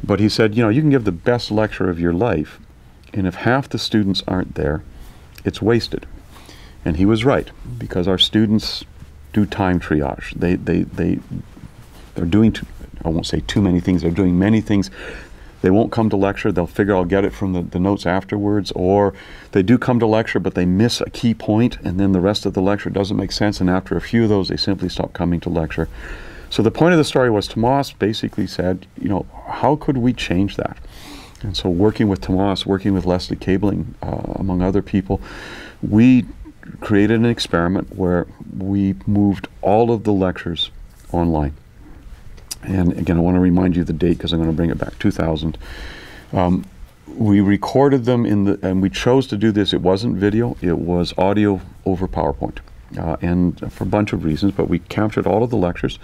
But he said, you know, you can give the best lecture of your life, and if half the students aren't there, it's wasted. And he was right, because our students do time triage. They're doing, I won't say too many things, they're doing many things They won't come to lecture. They'll figure I'll get it from the notes afterwards, or they do come to lecture, but they miss a key point, and then the rest of the lecture doesn't make sense, and after a few of those, they simply stop coming to lecture. So the point of the story was Tomas basically said, you know, how could we change that? And so working with Tomas, working with Leslie Cabling, among other people, we created an experiment where we moved all of the lectures online. And again, I want to remind you the date because I'm going to bring it back, 2000. We recorded them and we chose to do this. It wasn't video, it was audio over PowerPoint. And for a bunch of reasons, but we captured all of the lectures.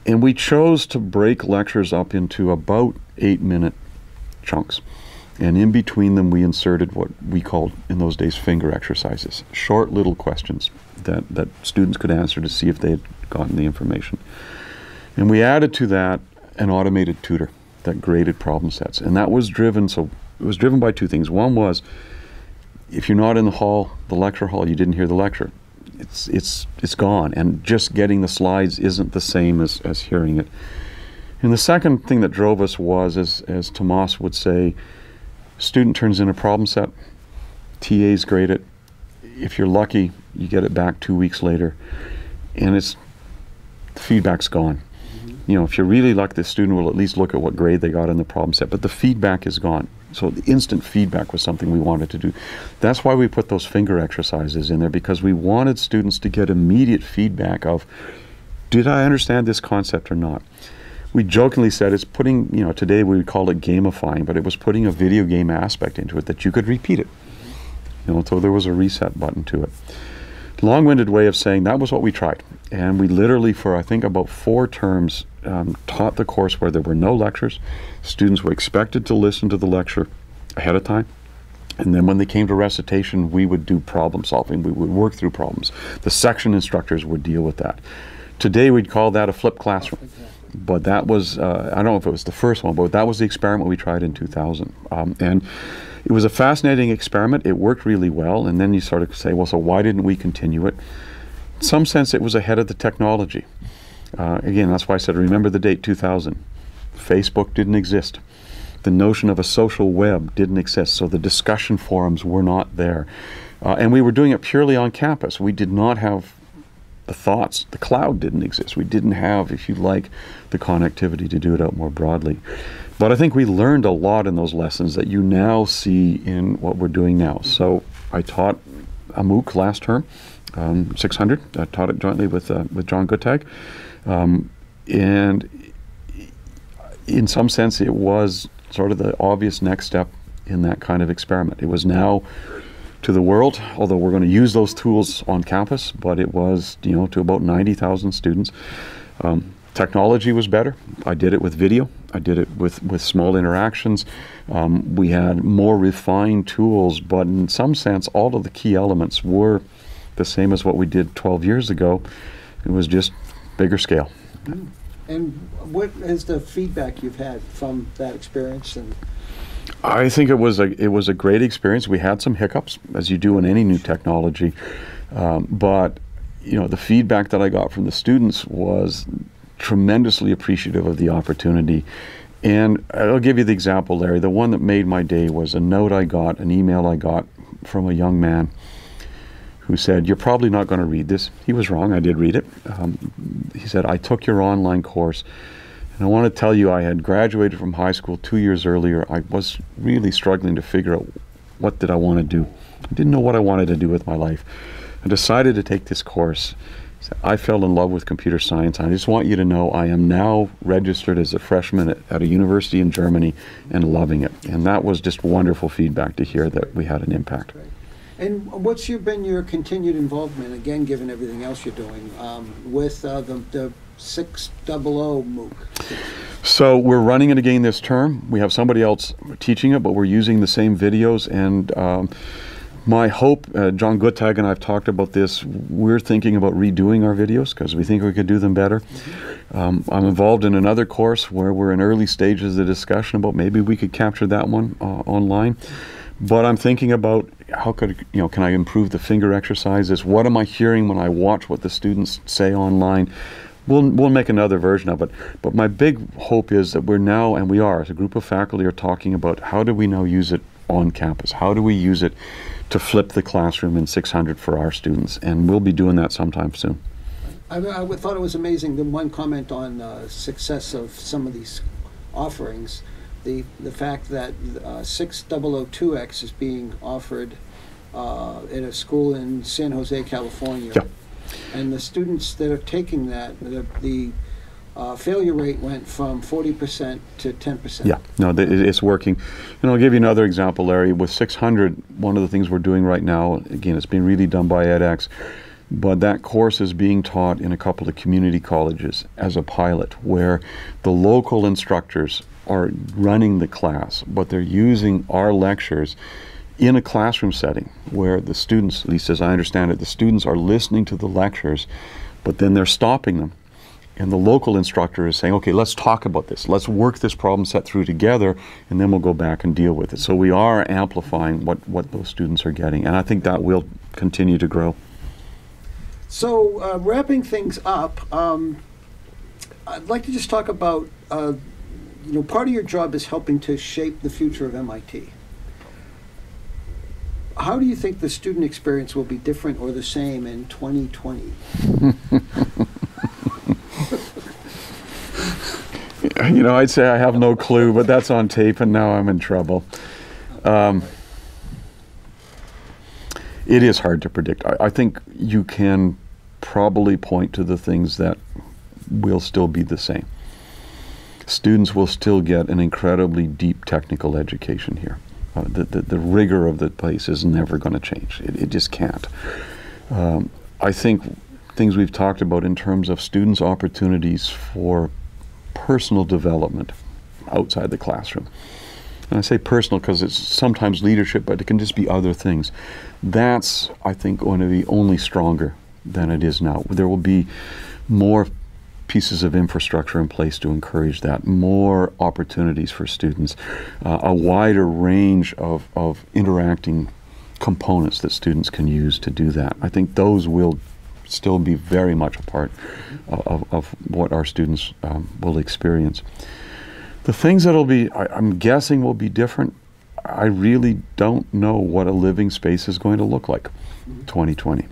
And we chose to break lectures up into about 8-minute chunks. And in between them, we inserted what we called, in those days, finger exercises. Short little questions that students could answer to see if they had gotten the information. And we added to that an automated tutor that graded problem sets. And that was driven, so it was driven by two things. One was, if you're not in the hall, the lecture hall, you didn't hear the lecture. It's gone. And just getting the slides isn't the same as hearing it. And the second thing that drove us was, as Tomas would say, student turns in a problem set, TAs grade it. If you're lucky, you get it back 2 weeks later, and the feedback's gone. You know, if you're really lucky, the student will at least look at what grade they got in the problem set, but the feedback is gone. So the instant feedback was something we wanted to do. That's why we put those finger exercises in there, because we wanted students to get immediate feedback of, did I understand this concept or not? We jokingly said it's putting, you know, today we would call it gamifying, but it was putting a video game aspect into it that you could repeat it. You know, so there was a reset button to it. Long-winded way of saying that was what we tried. And we literally, for I think about 4 terms, taught the course where there were no lectures. Students were expected to listen to the lecture ahead of time. And then when they came to recitation, we would do problem solving. We would work through problems. The section instructors would deal with that. Today we'd call that a flipped classroom. But that was, I don't know if it was the first one, but that was the experiment we tried in 2000. And it was a fascinating experiment. It worked really well. And then you sort of say, well, so why didn't we continue it? In some sense, it was ahead of the technology. Again, that's why I said, remember the date, 2000. Facebook didn't exist. The notion of a social web didn't exist, so the discussion forums were not there. And we were doing it purely on campus. We did not have the thoughts. The cloud didn't exist. We didn't have, if you like, the connectivity to do it out more broadly. But I think we learned a lot in those lessons that you now see in what we're doing now. So I taught a MOOC last term, 600. I taught it jointly with John Guttag. And in some sense, it was sort of the obvious next step in that kind of experiment. It was now to the world, although we're going to use those tools on campus, but it was, you know, to about 90,000 students. Technology was better. I did it with video. I did it with small interactions. We had more refined tools, but in some sense, all of the key elements were the same as what we did 12 years ago. It was just bigger scale. And what is the feedback you've had from that experience? And I think it was a great experience. We had some hiccups, as you do in any new technology, but you know, the feedback that I got from the students was tremendously appreciative of the opportunity. And I'll give you the example, Larry. The one that made my day was a note I got, an email I got from a young man who said, "You're probably not going to read this." He was wrong. I did read it. He said, "I took your online course, and I want to tell you I had graduated from high school 2 years earlier. I was really struggling to figure out what did I want to do. I didn't know what I wanted to do with my life. I decided to take this course. I fell in love with computer science. I just want you to know I am now registered as a freshman at a university in Germany and loving it." And that was just wonderful feedback to hear that we had an impact. Right. And what's been your continued involvement, again, given everything else you're doing, with the 600 MOOC? So we're running it again this term. We have somebody else teaching it, but we're using the same videos. And my hope, John Guttag and I have talked about this, we're thinking about redoing our videos because we think we could do them better. Mm-hmm. I'm involved in another course where we're in early stages of discussion about maybe we could capture that one online. But I'm thinking about how can I improve the finger exercises? What am I hearing when I watch what the students say online? We'll make another version of it. But my big hope is that we're now, and we are, as a group of faculty, are talking about how do we now use it on campus? How do we use it to flip the classroom in 600 for our students? And we'll be doing that sometime soon. I thought it was amazing, the one comment on success of some of these offerings, the fact that 6002X is being offered at a school in San Jose, California. Yeah. And the students that are taking that, the failure rate went from 40% to 10%. Yeah, no, it's working. And I'll give you another example, Larry. With 600, one of the things we're doing right now, again, it's being really done by edX, but that course is being taught in a couple of community colleges as a pilot, where the local instructors are running the class, but they're using our lectures in a classroom setting where the students, at least as I understand it, the students are listening to the lectures, but then they're stopping them. And the local instructor is saying, okay, let's talk about this. Let's work this problem set through together, and then we'll go back and deal with it. So we are amplifying what those students are getting, and I think that will continue to grow. So wrapping things up, I'd like to just talk about, part of your job is helping to shape the future of MIT. How do you think the student experience will be different or the same in 2020? I'd say I have no clue, but that's on tape, and now I'm in trouble. It is hard to predict. I think you can probably point to the things that will still be the same. Students will still get an incredibly deep technical education here. The rigor of the place is never going to change. It just can't. I think things we've talked about in terms of students' opportunities for personal development outside the classroom. And I say personal because it's sometimes leadership, but it can just be other things. That's, I think, going to be only stronger than it is now. There will be more pieces of infrastructure in place to encourage that, more opportunities for students, a wider range of interacting components that students can use to do that. I think those will still be very much a part of what our students will experience. The things that'll be, I'm guessing, will be different. I really don't know what a living space is going to look like 2020.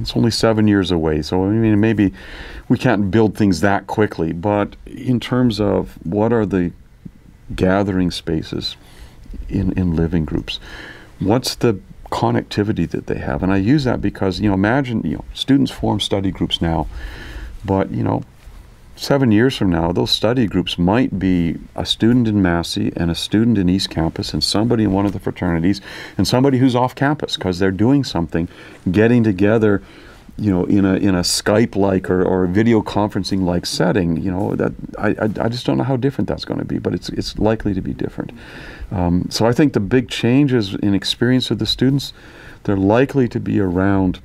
It's only 7 years away, so I mean, maybe we can't build things that quickly, but in terms of what are the gathering spaces in living groups, what's the connectivity that they have? And I use that because, imagine, students form study groups now, but, 7 years from now, those study groups might be a student in Massey and a student in East Campus and somebody in one of the fraternities and somebody who's off campus because they're doing something, getting together, in a Skype-like or video conferencing-like setting. That I just don't know how different that's going to be, but it's likely to be different. So I think the big changes in experience of the students, they're likely to be around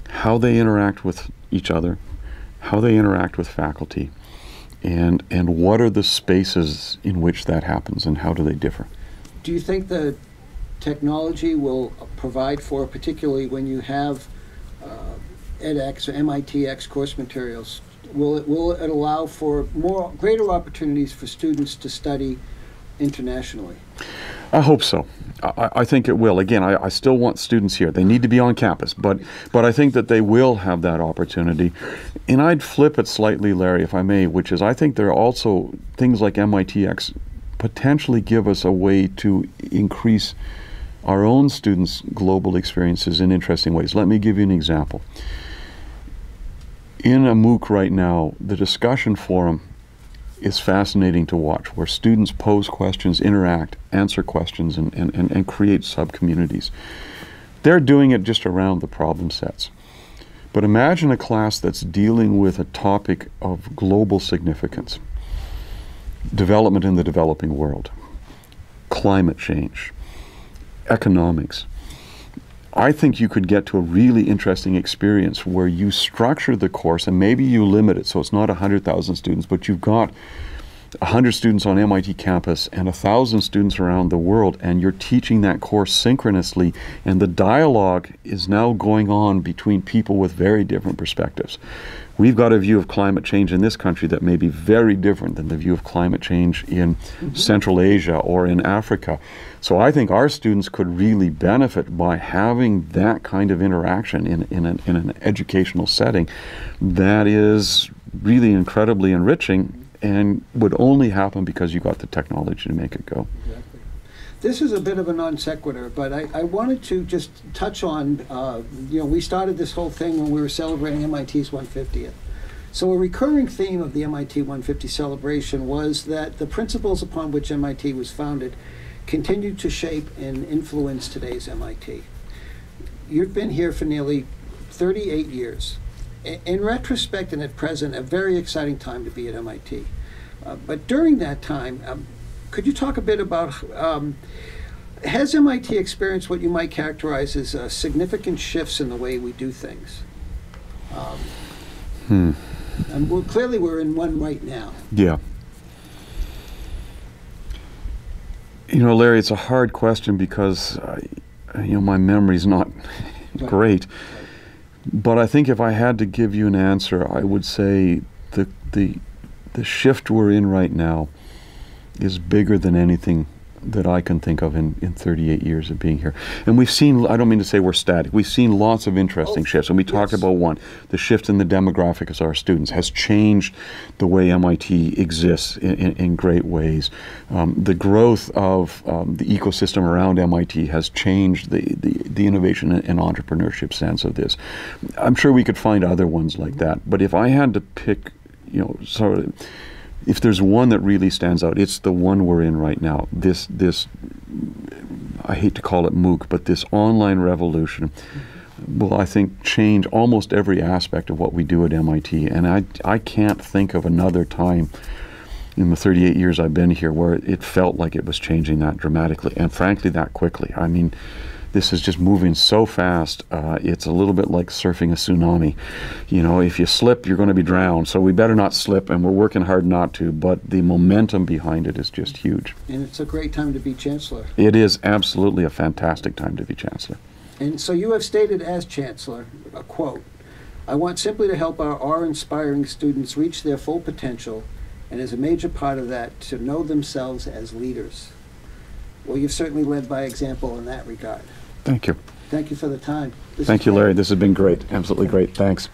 how they interact with each other, how they interact with faculty, and what are the spaces in which that happens, and how do they differ? Do you think the technology will provide for, particularly when you have edX or MITx course materials, will it allow for greater opportunities for students to study internationally? I hope so. I think it will. Again, I still want students here. They need to be on campus, but I think that they will have that opportunity. And I'd flip it slightly, Larry, if I may, which is I think there are also things like MITx potentially give us a way to increase our own students' global experiences in interesting ways. Let me give you an example. In a MOOC right now, the discussion forum is fascinating to watch, where students pose questions, interact, answer questions, and create sub-communities. They're doing it just around the problem sets. But imagine a class that's dealing with a topic of global significance, development in the developing world, climate change, economics. I think you could get to a really interesting experience where you structure the course and maybe you limit it so it's not 100,000 students, but you've got 100 students on MIT campus and 1,000 students around the world, and you're teaching that course synchronously, and the dialogue is now going on between people with very different perspectives. We've got a view of climate change in this country that may be very different than the view of climate change in Central Asia or in Africa. So I think our students could really benefit by having that kind of interaction in an educational setting that is really incredibly enriching and would only happen because you got the technology to make it go. Exactly. This is a bit of a non sequitur, but I wanted to just touch on, we started this whole thing when we were celebrating MIT's 150th. So a recurring theme of the MIT 150 celebration was that the principles upon which MIT was founded continued to shape and influence today's MIT. You've been here for nearly 38 years. In retrospect and at present, a very exciting time to be at MIT. But during that time, could you talk a bit about, has MIT experienced what you might characterize as significant shifts in the way we do things? And clearly we're in one right now. Yeah. Larry, it's a hard question because, my memory's not great. But I think if I had to give you an answer, I would say the shift we're in right now is bigger than anything that I can think of in 38 years of being here. And we've seen, I don't mean to say we're static, we've seen lots of interesting shifts. And we talked about one, the shift in the demographics of our students has changed the way MIT exists in great ways. The growth of the ecosystem around MIT has changed the innovation and entrepreneurship sense of this. I'm sure we could find other ones like that. But if I had to pick, if there's one that really stands out, it's the one we're in right now. This I hate to call it MOOC, but this online revolution will, I think, change almost every aspect of what we do at MIT. And I can't think of another time in the 38 years I've been here where it felt like it was changing that dramatically, and frankly, that quickly. I mean, this is just moving so fast. It's a little bit like surfing a tsunami. If you slip, you're going to be drowned. So we better not slip, and we're working hard not to. But the momentum behind it is just huge. And it's a great time to be Chancellor. It is absolutely a fantastic time to be Chancellor. And so you have stated as Chancellor, a quote, "I want simply to help our awe-inspiring students reach their full potential, and as a major part of that, to know themselves as leaders." Well, you've certainly led by example in that regard. Thank you. Thank you for the time. Thank you, Larry. This has been great. Absolutely great. Thanks.